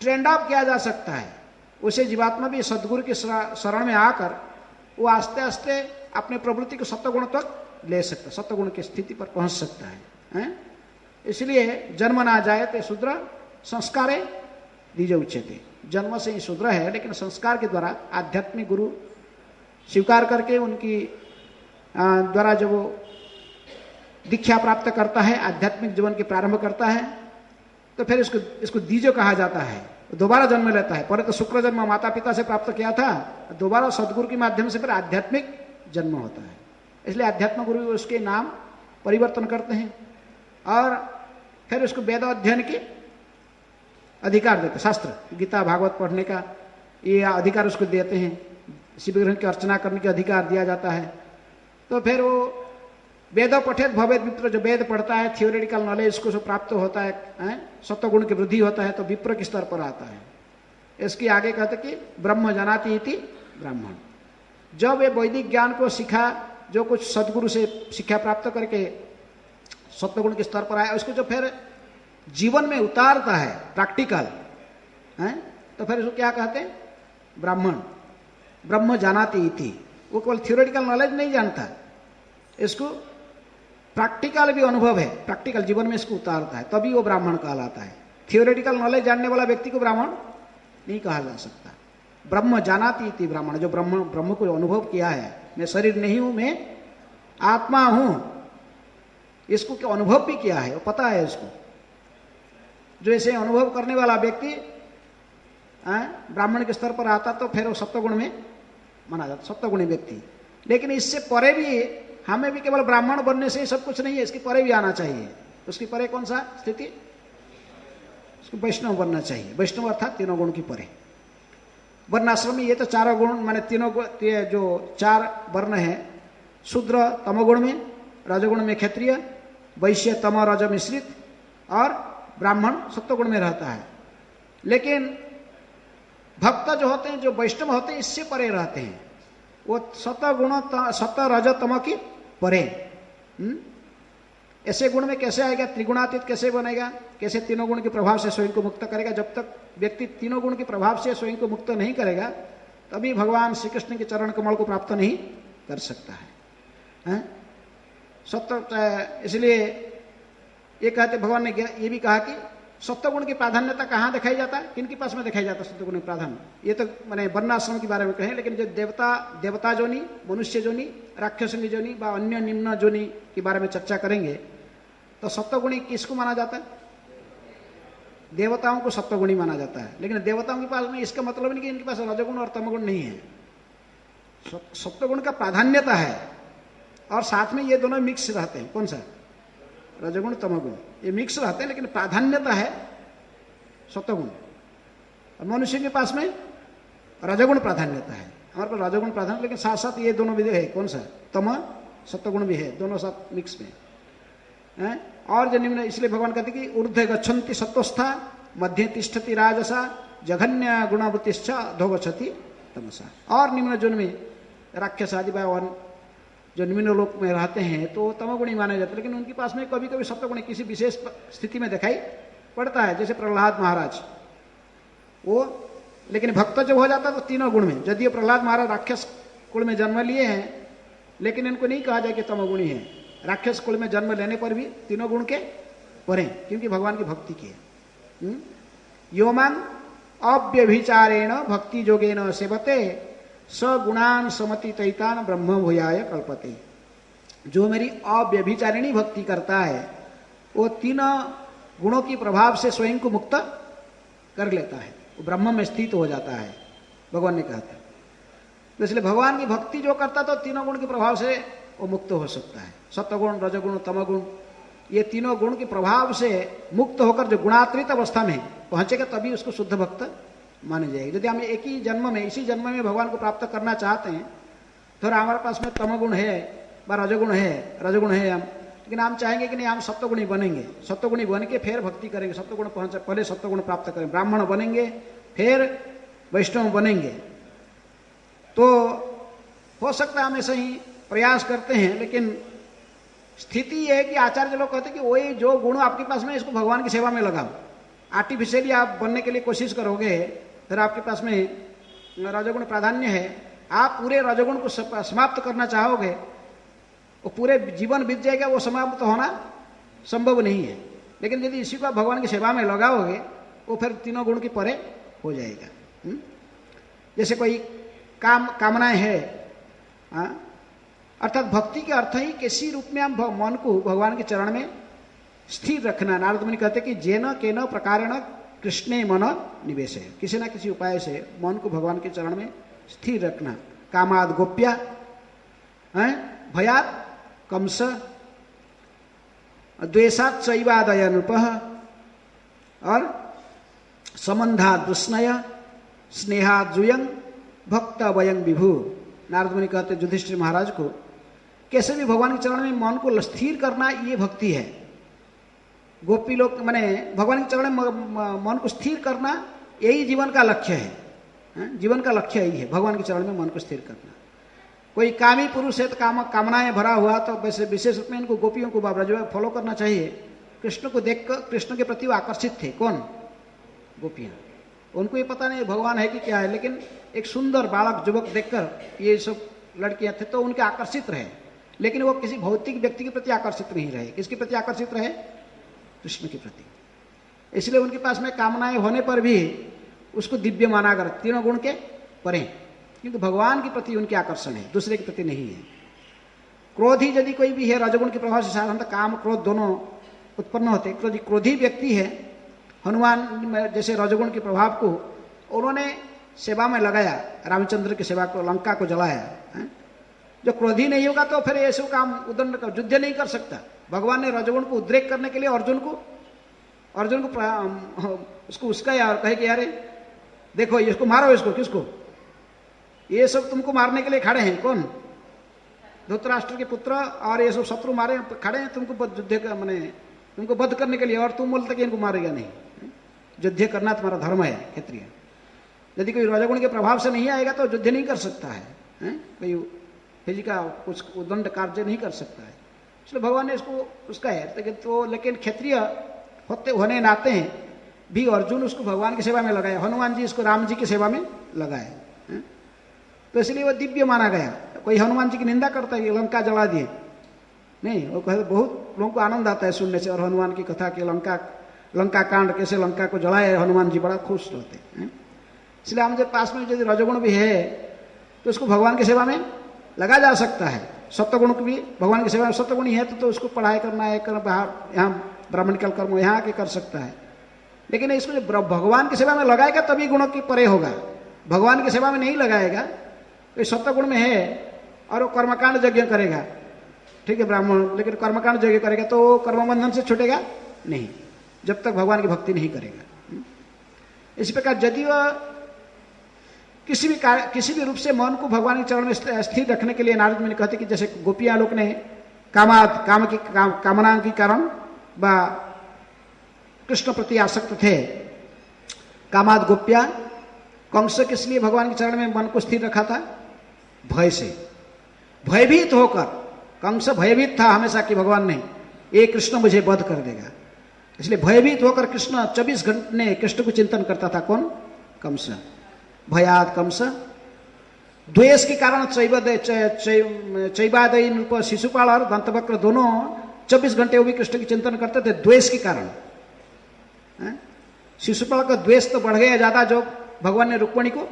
ट्रेंड अप किया जा सकता है। उसे जीवात्मा भी सदगुरु के शरण में आकर वो आस्ते आस्ते अपने प्रवृत्ति को सत्वगुण तक ले सकता, सत्वगुण की स्थिति पर पहुंच सकता है। इसलिए जन्म ना जाए तो शूद्र संस्कारे द्विज उच्यते। जन्म से ही शूद्र है, लेकिन संस्कार के द्वारा आध्यात्मिक गुरु स्वीकार करके उनकी द्वारा जब वो दीक्षा प्राप्त करता है, आध्यात्मिक जीवन के प्रारंभ करता है, तो फिर इसको द्विज कहा जाता है। दोबारा जन्म लेता है। पहले तो शुक्र जन्म माता पिता से प्राप्त किया था, दोबारा सदगुरु के माध्यम से फिर आध्यात्मिक जन्म होता है। इसलिए आध्यात्मिक गुरु उसके नाम परिवर्तन करते हैं और फिर उसको वेद अध्ययन के अधिकार देते, शास्त्र गीता भागवत पढ़ने का ये अधिकार उसको देते हैं, शिव ग्रहण की अर्चना करने का अधिकार दिया जाता है। तो फिर वो वेद पठेत भवेद विप्र, जो वेद पढ़ता है, थियोरेटिकल नॉलेज उसको जो प्राप्त होता है, सत्वगुण की वृद्धि होता है, तो विप्र के स्तर पर आता है। इसके आगे कहते कि ब्रह्म जानाति इति ब्राह्मण। जब ये वैदिक ज्ञान को सीखा, जो कुछ सदगुरु से शिक्षा प्राप्त करके सत्वगुण के स्तर पर आया, उसको जो फिर जीवन में उतारता है प्रैक्टिकल, तो फिर उसको क्या कहते हैं? ब्राह्मण। ब्रह्म जानाति इति। वो केवल थियोरेटिकल नॉलेज नहीं जानता, इसको प्रैक्टिकल भी अनुभव है, प्रैक्टिकल जीवन में इसको उतारता है, तभी वो ब्राह्मण कहलाता है। थियोरेटिकल नॉलेज जानने वाला व्यक्ति को ब्राह्मण नहीं कहा जा सकता। ब्रह्म जानाति इति ब्राह्मण, जो ब्रह्म को अनुभव किया है, मैं शरीर नहीं हूं, मैं आत्मा हूं, इसको क्या अनुभव भी किया है, वो पता है इसको। जो ऐसे अनुभव करने वाला व्यक्ति ब्राह्मण के स्तर पर आता तो फिर वो सप्तगुण में माना जाता, सप्तगुणी व्यक्ति। लेकिन इससे परे भी हमें भी केवल ब्राह्मण बनने से सब कुछ नहीं है, इसके परे भी आना चाहिए। उसकी परे कौन सा स्थिति? उसको वैष्णव बनना चाहिए। वैष्णव अर्थात तीनों गुण की परे। वर्णाश्रम में ये तो चारों गुण माने तीनों जो 4 वर्ण है, शूद्र तमोगुण में, रजोगुण में क्षत्रिय, वैश्य तम रज मिश्रित और ब्राह्मण सत्वगुण में रहता है। लेकिन भक्त जो होते हैं, जो वैष्णव होते हैं, इससे परे रहते हैं। वो सत्वगुण सत्व रज तम की परे। ऐसे गुण में कैसे आएगा? त्रिगुणातीत कैसे बनेगा? कैसे तीनों गुण के प्रभाव से स्वयं को मुक्त करेगा? जब तक व्यक्ति तीनों गुण के प्रभाव से स्वयं को मुक्त नहीं करेगा, तभी भगवान श्री कृष्ण के चरण कमल को प्राप्त नहीं कर सकता है। सत्य, इसलिए ये कहते भगवान ने ये भी कहा कि सत्वगुण की प्राधान्यता कहाँ दिखाई जाता है? किनके पास में दिखाई जाता है सत्वगुण की प्राधान्य? ये तो मैंने वर्णाश्रम के बारे में कहें, लेकिन जो देवता जोनी, मनुष्य जोनी, राक्षसनी जोनी व अन्य निम्न जोनी के बारे में चर्चा करेंगे तो सत्वगुणी किसको माना जाता है? देवताओं को सत्वगुणी माना जाता है। लेकिन देवताओं के पास में इसका मतलब नहीं कि इनके पास रजोगुण और तमोगुण नहीं है। सत्वगुण का प्राधान्यता है और साथ में ये दोनों मिक्स रहते हैं। कौन सा? रजोगुण तमोगुण, ये मिक्स रहते हैं, लेकिन प्राधान्यता है सत्वगुण। और मनुष्य के पास में रजोगुण प्राधान्यता है, हमारे पास रजोगुण प्राधान्य, लेकिन साथ साथ ये दोनों भी है। कौन सा? तम सत्वगुण भी है, दोनों साथ मिक्स में है। और जो निम्न, इसलिए भगवान कहते कि ऊर्ध्व गच्छन्ति सत्वस्था, मध्य तिष्ठति राजसा, जघन्य गुणवृत्तिश्च अधोगच्छति तमसा। और निम्न जोन में राक्षस आदि जो निम्न लोक में रहते हैं तो तमोगुणी माने जाते हैं, लेकिन उनके पास में कभी कभी सत्वगुण किसी विशेष स्थिति में दिखाई पड़ता है, जैसे प्रहलाद महाराज वो। लेकिन भक्त जब हो जाता है तो तीनों गुण में, यदि प्रहलाद महाराज राक्षस कुल में जन्म लिए हैं, लेकिन इनको नहीं कहा जाए कि तमोगुणी है। राक्षस कुल में जन्म लेने पर भी तीनों गुण के परे, क्योंकि भगवान की भक्ति की है। योमान अव्यभिचारेण भक्ति जोगेन सेवते सगुणान समति तैतान ब्रह्म भूयाय कल्पते। जो मेरी अव्यभिचारिणी भक्ति करता है वो तीनों गुणों की प्रभाव से स्वयं को मुक्त कर लेता है, वो ब्रह्म में स्थित हो जाता है, भगवान ने कहा था। तो इसलिए भगवान की भक्ति जो करता तो तीनों गुण के प्रभाव से वो मुक्त हो सकता है। सत्वगुण, रजोगुण, तमोगुण, ये तीनों गुण के प्रभाव से मुक्त होकर जो गुणातीत अवस्था में पहुंचेगा तभी उसको शुद्ध भक्त माने जाएगी। यदि हम एक ही जन्म में, इसी जन्म में भगवान को प्राप्त करना चाहते हैं, तो हमारे पास में तमोगुण है व रजोगुण है हम, लेकिन हम चाहेंगे कि नहीं हम सत्वगुणी बनेंगे, सत्वगुणी बन के फिर भक्ति करेंगे, सत्वगुण पहले सत्वगुण प्राप्त करेंगे, ब्राह्मण बनेंगे, फिर वैष्णव बनेंगे। तो हो सकता है हम ऐसे ही प्रयास करते हैं, लेकिन स्थिति यह है कि आचार्य लोग कहते हैं कि वही जो गुण आपके पास में इसको भगवान की सेवा में लगाओ। आर्टिफिशियली आप बनने के लिए कोशिश करोगे, फिर आपके पास में रजोगुण प्राधान्य है, आप पूरे रजोगुण को समाप्त करना चाहोगे, वो पूरे जीवन बीत जाएगा, वो समाप्त होना संभव नहीं है। लेकिन यदि इसी को भगवान की सेवा में लगाओगे, वो फिर तीनों गुण की परे हो जाएगा। जैसे कोई कामनाएं है, अर्थात भक्ति के अर्थ ही किसी रूप में हम मन को भगवान के चरण में स्थिर रखना। नारद मुनि कहते कि जेन केन प्रकारेण कृष्णे मन निवेश है, किसी ना किसी उपाय से मन को भगवान के चरण में स्थिर रखना। कामाद गोप्या, भयात कंस, द्वेषात चैवादय नृपः, और संबंधात दुष्णय, स्नेहात जुयंग, भक्त वयंग विभु। नारद मुनि कहते युधिष्ठिर महाराज को कैसे भी भगवान के चरण में मन को स्थिर करना, ये भक्ति है। गोपी लोग माने भगवान के चरण में मन को स्थिर करना, यही जीवन का लक्ष्य है। जीवन का लक्ष्य यही है, भगवान के चरण में मन को स्थिर करना। कोई कामी पुरुष है तो कामनाएं भरा हुआ, तो वैसे विशेष रूप में इनको गोपियों को ब्रज में फॉलो करना चाहिए। कृष्ण को देखकर कृष्ण के प्रति वो आकर्षित थे। कौन? गोपियां। उनको ये पता नहीं भगवान है कि क्या है, लेकिन एक सुंदर बालक युवक देखकर ये सब लड़कियां थे तो उनके आकर्षित रहे, लेकिन वो किसी भौतिक व्यक्ति के प्रति आकर्षित नहीं रहे। किसके प्रति आकर्षित रहे? कृष्ण के प्रति। इसलिए उनके पास में कामनाएं होने पर भी उसको दिव्य माना कर, तीनों गुण के परे, किंतु भगवान के प्रति उनके आकर्षण है, दूसरे के प्रति नहीं है। क्रोध ही यदि कोई भी है, रजगुण के प्रभाव से साधारणतः काम क्रोध दोनों उत्पन्न होते। क्रोधी व्यक्ति है, हनुमान जैसे रजगुण के प्रभाव को उन्होंने सेवा में लगाया, रामचंद्र की सेवा को, लंका को जलाया है? जो क्रोधी नहीं होगा तो फिर ऐसे काम उदंड कर, युद्ध नहीं कर सकता। भगवान ने रजगुण को उद्रेक करने के लिए अर्जुन को उसको उसका यार कहे कि यार देखो इसको मारो, इसको किसको, ये सब तुमको मारने के लिए खड़े हैं। कौन? धृतराष्ट्र के पुत्र और ये सब शत्रु मारे खड़े हैं तुमको युद्ध का, मैंने तुमको वध करने के लिए, और तुम बोलते कि इनको मारेगा नहीं। युद्ध करना तुम्हारा धर्म है क्षत्रिय। यदि कोई रजगुण के प्रभाव से नहीं आएगा तो युद्ध नहीं कर सकता है, कोई फिजी का कुछ उदंड कार्य नहीं कर सकता है। इसलिए भगवान ने इसको उसका है तो, लेकिन क्षत्रिय होने नाते भी अर्जुन उसको भगवान की सेवा में लगाया, हनुमान जी इसको राम जी की सेवा में लगाए, तो इसलिए वो दिव्य माना गया। कोई हनुमान जी की निंदा करता है कि लंका जला दिए, नहीं, वो कहते बहुत लोगों को आनंद आता है सुनने से, और हनुमान की कथा कि लंका कांड कैसे लंका को जलाए हनुमान जी, बड़ा खुश होते हैं। इसलिए हम जब पास में यदि रजगुण भी है तो उसको भगवान की सेवा में लगा जा सकता है। सत्वगुण को भी भगवान की सेवा में, सत्वगुण ही है तो उसको पढ़ाई करना है, बाहर यहाँ ब्राह्मणिकल कर्म यहाँ के कर सकता है। लेकिन इसको जब भगवान की सेवा में लगाएगा तभी गुणों की परे होगा। भगवान की सेवा में नहीं लगाएगा, कोई सत्वगुण में है और वो कर्मकांड यज्ञ करेगा, ठीक है ब्राह्मण, लेकिन कर्मकांड यज्ञ करेगा तो कर्मबंधन से छूटेगा नहीं, जब तक भगवान की भक्ति नहीं करेगा। इसी प्रकार यदि वह किसी भी रूप से मन को भगवान के चरण में स्थिर रखने के लिए, नारद मुनि कहते कि जैसे गोपियां लोग ने कामना के कारण व कृष्ण प्रति आसक्त थे, कामाद गोप्या, कंस किस लिए भगवान के चरण में मन को स्थिर रखा था? भय से, भयभीत होकर। कंस भयभीत था हमेशा कि भगवान ने ये कृष्ण मुझे वध कर देगा, इसलिए भयभीत होकर कृष्ण 24 घंटे कृष्ण को चिंतन करता था। कौन? कंस। भयाद कंस, द्वेष के कारण चैबादयी नृप शिशुपाल और दंतवक्र दोनों 24 घंटे वो भी कृष्ण की चिंतन करते थे, द्वेष के कारण। शिशुपाल का द्वेष तो बढ़ गया ज्यादा, जो भगवान ने रुक्मिणी को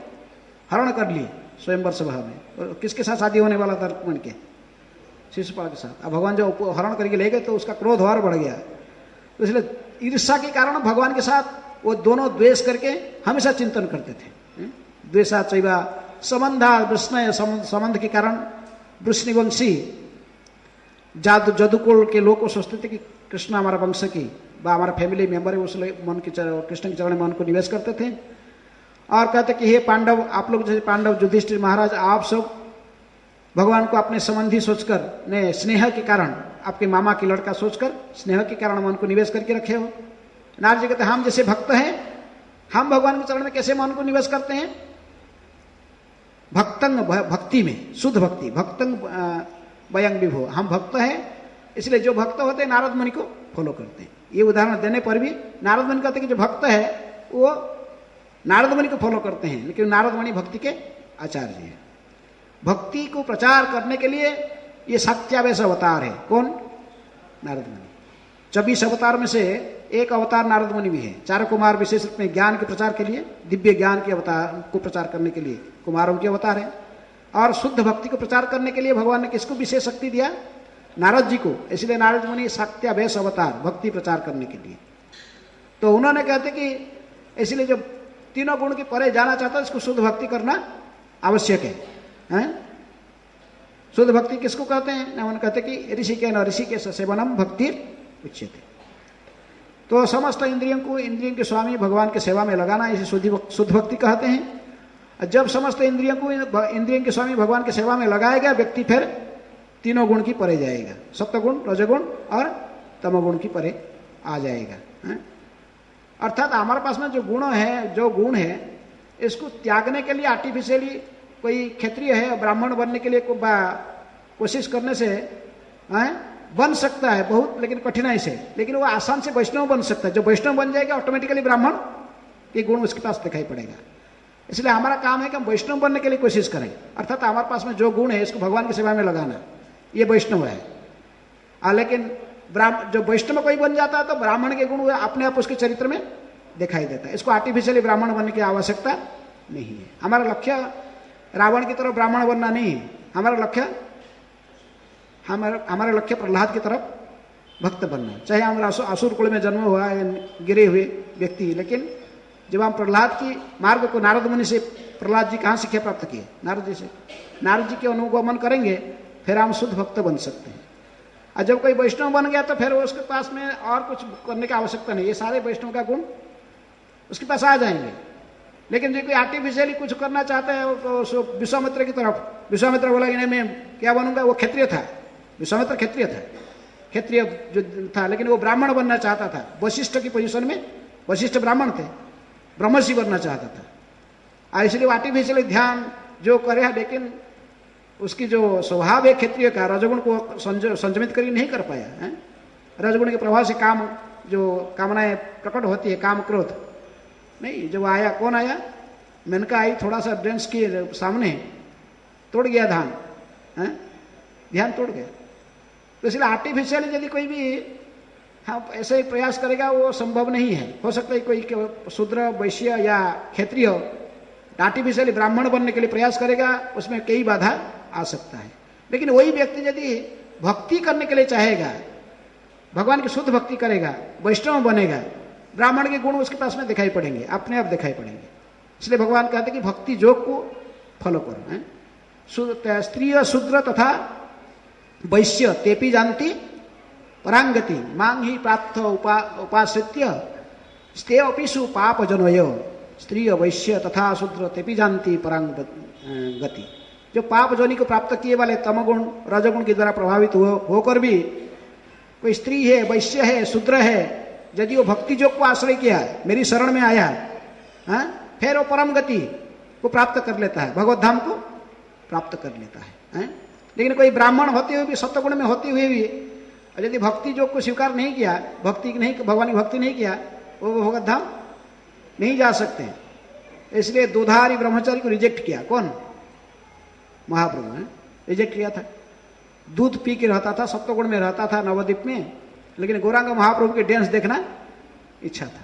हरण कर लिए स्वयंवर सभा में। और किसके साथ शादी होने वाला था रुक्मिणी के? शिशुपाल के साथ। अब भगवान जो हरण करके ले गए तो उसका क्रोध और बढ़ गया, तो इसलिए ईर्ष्या के कारण भगवान के साथ वो दोनों द्वेष करके हमेशा चिंतन करते थे। द्वेषा चैवा संबंधा वृष्णय, संबंध के कारण वृष्णिवंशी जदुकुल के लोग को सोचते थे कि कृष्ण हमारा वंश की हमारा फैमिली मेंबर है, उस मन के कृष्ण के चरण में मन को निवेश करते थे और कहते कि हे पांडव, आप लोग जैसे पांडव युधिष्ठिर महाराज, आप सब भगवान को अपने संबंधी सोचकर ने स्नेह के कारण, आपके मामा की लड़का सोचकर स्नेह के कारण मन को निवेश करके रखे हो। नारद जी कहते हम जैसे भक्त हैं, हम भगवान के चरण में कैसे मन को निवेश करते हैं? भक्तंग, भक्ति में, शुद्ध भक्ति, भक्तंग वयंग विभो, हम भक्त हैं, इसलिए जो भक्त होते हैं नारद मुनि को फॉलो करते हैं। ये उदाहरण देने पर भी नारद मुनि कहते हैं कि जो भक्त है वो नारद मुनि को फॉलो करते हैं, लेकिन नारद मुनि भक्ति के आचार्य हैं। भक्ति को प्रचार करने के लिए ये सत्यावेश अवतार है। कौन? नारद मुनि। 24 अवतार में से एक अवतार नारद मुनि भी है। 4 कुमार विशेष रूप में ज्ञान के प्रचार के लिए, दिव्य ज्ञान के अवतार को प्रचार करने के लिए कुमारों के अवतार है। और शुद्ध भक्ति को प्रचार करने के लिए भगवान ने किसको विशेष शक्ति दिया? नारद जी को। इसलिए नारद मुनि सत्यावेश अवतार, भक्ति प्रचार करने के लिए। तो उन्होंने कहते कि इसलिए जो तीनों गुण के परे जाना चाहता है इसको शुद्ध भक्ति करना आवश्यक है? शुद्ध भक्ति किसको कहते हैं? उन्होंने कहते कि ऋषिकेन ऋषिकेश सेवनम भक्ति उच्यते। तो समस्त इंद्रियों को इंद्रियों के स्वामी भगवान के सेवा में लगाना, इसे शुद्ध भक्ति कहते हैं। जब समस्त इंद्रियों को इंद्रियों के स्वामी भगवान के सेवा में लगाएगा, व्यक्ति फिर तीनों गुण की परे जाएगा, सत्वगुण, रजगुण और तमोगुण की परे आ जाएगा। अर्थात हमारे पास में जो गुण है इसको त्यागने के लिए आर्टिफिशियली कोई क्षत्रिय है ब्राह्मण बनने के लिए कोशिश करने से बन सकता है बहुत, लेकिन कठिनाई से, लेकिन वो आसान से वैष्णव बन सकता है। जो वैष्णव बन जाएगा ऑटोमेटिकली ब्राह्मण के गुण उसके पास दिखाई पड़ेगा। इसलिए हमारा काम है कि हम वैष्णव बनने के लिए कोशिश करें, अर्थात हमारे पास में जो गुण है इसको भगवान की सेवा में लगाना, ये वैष्णव है। लेकिन जो वैष्णव कोई बन जाता है तो ब्राह्मण के गुण अपने आप उसके चरित्र में दिखाई देता है। इसको आर्टिफिशियली ब्राह्मण बनने की आवश्यकता नहीं है। हमारा लक्ष्य रावण की तरह ब्राह्मण बनना नहीं है। हमारा लक्ष्य प्रहलाद की तरफ भक्त बनना। चाहे हमारा असुर कुल में जन्म हुआ है गिरे हुए व्यक्ति, लेकिन जब हम प्रहलाद की मार्ग को नारद मुनि से प्रहलाद जी कहाँ शिक्षा प्राप्त किए? नारद जी से। नारद जी के अनुगमन करेंगे फिर हम शुद्ध भक्त बन सकते हैं। और जब कोई वैष्णव बन गया तो फिर उसके पास में और कुछ करने की आवश्यकता नहीं, ये सारे वैष्णव का गुण उसके पास आ जाएंगे। लेकिन जो कोई आर्टिफिशियली कुछ करना चाहता है तो विश्वामित्र की तरफ, विश्वामित्र बोला कि नहीं मैं क्या बनूंगा, वो क्षत्रिय था, विश्वामित्र क्षत्रिय था, क्षत्रिय जो था, लेकिन वो ब्राह्मण बनना चाहता था। वशिष्ठ की पोजीशन में, वशिष्ठ ब्राह्मण थे, ब्रह्मर्षि बनना चाहता था, और इसलिए आर्टिफिशियली ध्यान जो करे, लेकिन उसकी जो स्वभाव है क्षत्रिय का, रजगुण को संयमित कर नहीं कर पाया है। रजगुण के प्रभाव से काम जो कामनाएं प्रकट होती है, काम क्रोध नहीं, जब आया कौन आया, मेनका आई, थोड़ा सा डेंस के सामने तोड़ गया ध्यान, ध्यान तोड़ गया। तो इसलिए आर्टिफिशियली यदि कोई भी हाँ ऐसे ही प्रयास करेगा वो संभव नहीं है। हो सकता है कोई शूद्र वैश्य या क्षत्रिय आर्टिफिशियली ब्राह्मण बनने के लिए प्रयास करेगा, उसमें कई बाधा आ सकता है। लेकिन वही व्यक्ति यदि भक्ति करने के लिए चाहेगा, भगवान की शुद्ध भक्ति करेगा, वैष्णव बनेगा, ब्राह्मण के गुण उसके पास में दिखाई पड़ेंगे, अपने आप दिखाई पड़ेंगे। इसलिए भगवान कहते हैं कि भक्ति योग को फॉलो करो। स्त्रीय शूद्र तथा वैश्य तेपी जानती परांगति मांग ही प्राप्त उपाश्रित्य स्ते अपिषु पाप जनोय। स्त्रीय वैश्य तथा शूद्र तेपी जानती परांगति, जो पाप जोनि को प्राप्त किए वाले तमगुण रजगुण के द्वारा प्रभावित होकर भी कोई स्त्री है, वैश्य है, शूद्र है, यदि वो भक्ति योग को आश्रय किया, मेरी शरण में आया, फिर वो परम गति को प्राप्त कर लेता है, भगवत धाम को प्राप्त कर लेता है। लेकिन कोई ब्राह्मण होते हुए भी, सत्वगुण में होते हुए भी यदि भक्ति योग को स्वीकार नहीं किया, भगवान की भक्ति नहीं किया, वो भगवत धाम नहीं जा सकते। इसलिए दूधारी ब्रह्मचारी को रिजेक्ट किया। कौन? महाप्रभु ने रिजेक्ट किया था। दूध पी के रहता था, सत्वगुण में रहता था नवद्वीप में, लेकिन गौरांग महाप्रभु के डांस देखना इच्छा था।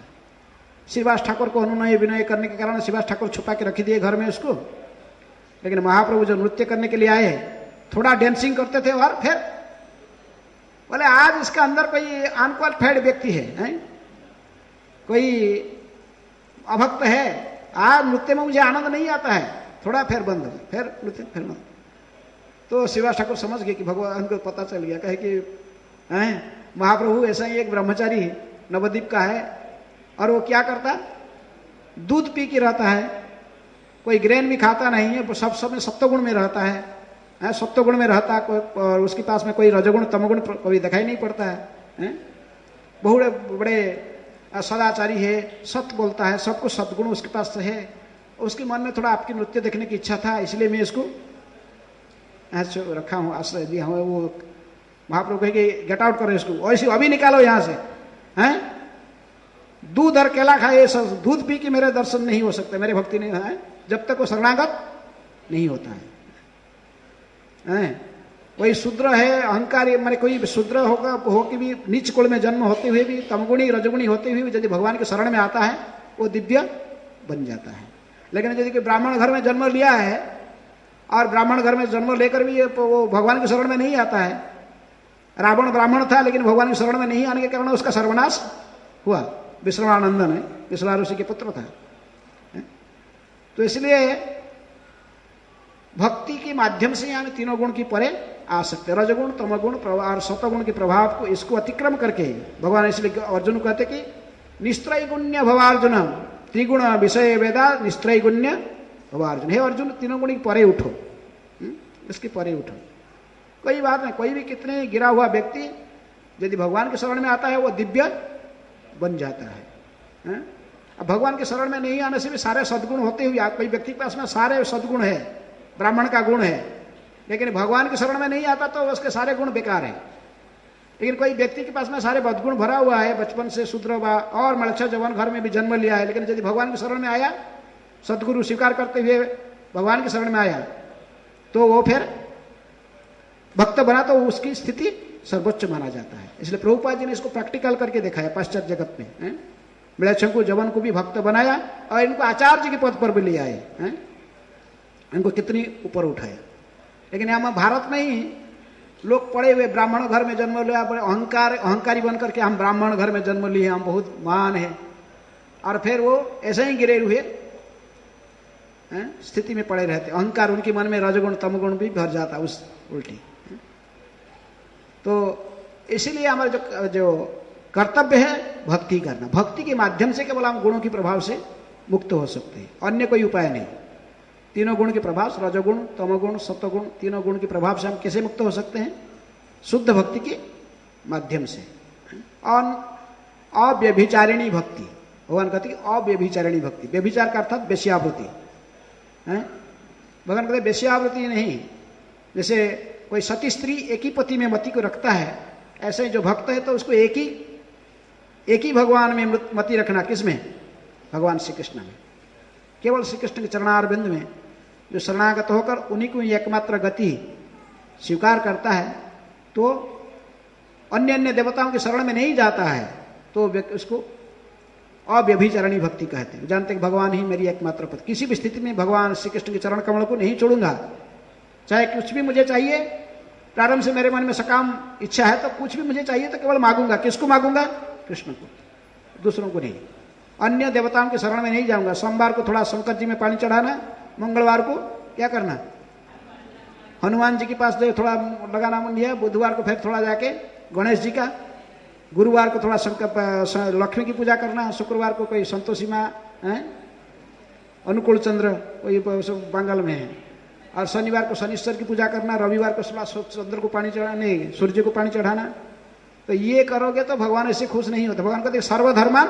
श्रीवास ठाकुर को अनुनय विनय करने के कारण श्रीवास ठाकुर छुपा के रख दिए घर में उसको। लेकिन महाप्रभु जो नृत्य करने के लिए आए, थोड़ा डांसिंग करते थे और फिर बोले आज इसका अंदर कोई अनक्वालिफाइड व्यक्ति है, कोई अभक्त है, आज नृत्य में मुझे आनंद नहीं आता है, थोड़ा फिर बंद, फिर नृत्य फिर बंद। तो श्रीवास ठाकुर समझ गए कि भगवान को पता चल गया, कहे कि महाप्रभु ऐसा ही एक ब्रह्मचारी नवद्वीप का है और वो क्या करता, दूध पी के रहता है, कोई ग्रेन भी खाता नहीं है, सब समय सत्वगुण में रहता है, सत्वगुण में रहता है, और उसके पास में कोई रजगुण तमगुण कभी दिखाई नहीं पड़ता है। बहुत बड़े सदाचारी है, सत्य बोलता है, सब कुछ सद्गुण उसके पास है। उसके मन में थोड़ा आपकी नृत्य देखने की इच्छा था, इसलिए मैं इसको ऐसे रखा हूँ, आश्रय दिया हूँ। वो महाप्रभु कहे कि गेट आउट करो इसको, और इसी अभी निकालो यहाँ से, दूध और केला खाए, दूध पी के मेरे दर्शन नहीं हो सकते, मेरे भक्ति नहीं है जब तक वो शरणागत नहीं होता है। कोई शूद्र है, अहंकारी, माने कोई शूद्र होगा हो कि भी नीच कुल में जन्म होते हुए भी, तमगुणी रजगुणी होते हुए भी यदि भगवान के शरण में आता है वो दिव्य बन जाता है। लेकिन यदि कोई ब्राह्मण घर में जन्म लिया है और ब्राह्मण घर में जन्म लेकर भी वो भगवान के शरण में नहीं आता है, रावण ब्राह्मण था लेकिन भगवान के शरण में नहीं आने के कारण उसका सर्वनाश हुआ। विश्रमानंदन है, विश्वा ऋषि के पुत्र था। तो इसलिए भक्ति के माध्यम से हम तीनों गुण की परे आ सकते, रजगुण तमगुण और सतगुण के प्रभाव को, इसको अतिक्रम करके भगवान इसलिए अर्जुन कहते कि निस्त्रैगुण्य भवार्जुन, त्रिगुण विषय वेदा निस्त्रैगुण्य भवार्जुन। हे अर्जुन, तीनों गुण की परे उठो, इसके परे उठो। कोई बात नहीं, कोई भी कितने गिरा हुआ व्यक्ति यदि भगवान के शरण में आता है वो दिव्य बन जाता है। अब भगवान के शरण में नहीं आने से भी सारे सद्गुण होते हुए, कोई व्यक्ति के पास में सारे सद्गुण है, ब्राह्मण का गुण है, लेकिन भगवान के शरण में नहीं आता तो उसके सारे गुण बेकार है। लेकिन कोई व्यक्ति के पास में सारे बदगुण भरा हुआ है, बचपन से शूद्र और मलक्षा जवान घर में भी जन्म लिया है, लेकिन यदि भगवान के शरण में आया, सदगुरु स्वीकार करते हुए भगवान के शरण में आया, तो वो फिर भक्त बना तो उसकी स्थिति सर्वोच्च माना जाता है। इसलिए प्रभुपाद जी ने इसको प्रैक्टिकल करके दिखाया पाश्चात्य जगत में। मृच्छंकु जवन को भी भक्त बनाया और इनको आचार्य के पद पर भी ले आए हैं, इनको कितनी ऊपर उठाया। लेकिन यहाँ भारत में ही लोग पढ़े हुए ब्राह्मण घर में जन्म लिया, बड़े अहंकारी बन करके हम ब्राह्मण घर में जन्म लिए, हम बहुत महान है, और फिर वो ऐसे ही गिरे हुए स्थिति में पड़े रहते। अहंकार उनके मन में रजगुण तमगुण भी भर जाता उस उल्टी। तो इसीलिए हमारा जो कर्तव्य है भक्ति करना। भक्ति के माध्यम से केवल हम गुणों के प्रभाव से मुक्त हो सकते हैं, अन्य कोई उपाय नहीं। तीनों गुण के प्रभाव, रजोगुण तमोगुण सत्वगुण, तीनों गुण के प्रभाव से हम कैसे मुक्त हो सकते हैं? शुद्ध भक्ति के माध्यम से। और अव्यभिचारिणी भक्ति, भगवान कहते हैं अव्यभिचारिणी भक्ति। व्यभिचार का अर्थात वेश्यावृत्ति है। भगवान कहते वेश्यावृत्ति नहीं, जैसे कोई सती स्त्री एक ही पति में मति को रखता है, ऐसे जो भक्त है तो उसको एक ही भगवान में मति रखना। किसमें? भगवान श्री कृष्ण में। केवल श्री कृष्ण के चरणारविंद में जो शरणागत होकर उन्हीं को एकमात्र गति स्वीकार करता है, तो अन्य अन्य देवताओं के शरण में नहीं जाता है, तो उसको अव्यभिचारिणी भक्ति कहते हैं। जानते हैं भगवान ही मेरी एकमात्र पति, किसी भी स्थिति में भगवान श्री कृष्ण के चरण कमल को नहीं छोड़ूंगा। चाहे कुछ भी मुझे चाहिए, प्रारंभ से मेरे मन में सकाम इच्छा है, तो कुछ भी मुझे चाहिए तो केवल मांगूंगा। किसको मांगूंगा? कृष्ण को, दूसरों को नहीं। अन्य देवताओं के शरण में नहीं जाऊंगा। सोमवार को थोड़ा शंकर जी में पानी चढ़ाना, मंगलवार को क्या करना? हनुमान जी के पास जो थोड़ा लगाना मन है, बुधवार को फिर थोड़ा जाके गणेश जी का, गुरुवार को थोड़ा शंकर लक्ष्मी की पूजा करना, शुक्रवार को कोई संतोषी माँ है, अनुकूल चंद्र कोई बंगाल में है, और शनिवार को शनिश्चर की पूजा करना, रविवार को चंद्र को पानी चढ़ाना, सूर्य को पानी चढ़ाना। तो ये करोगे तो भगवान ऐसे खुश नहीं होते। भगवान कहते सर्वधर्मान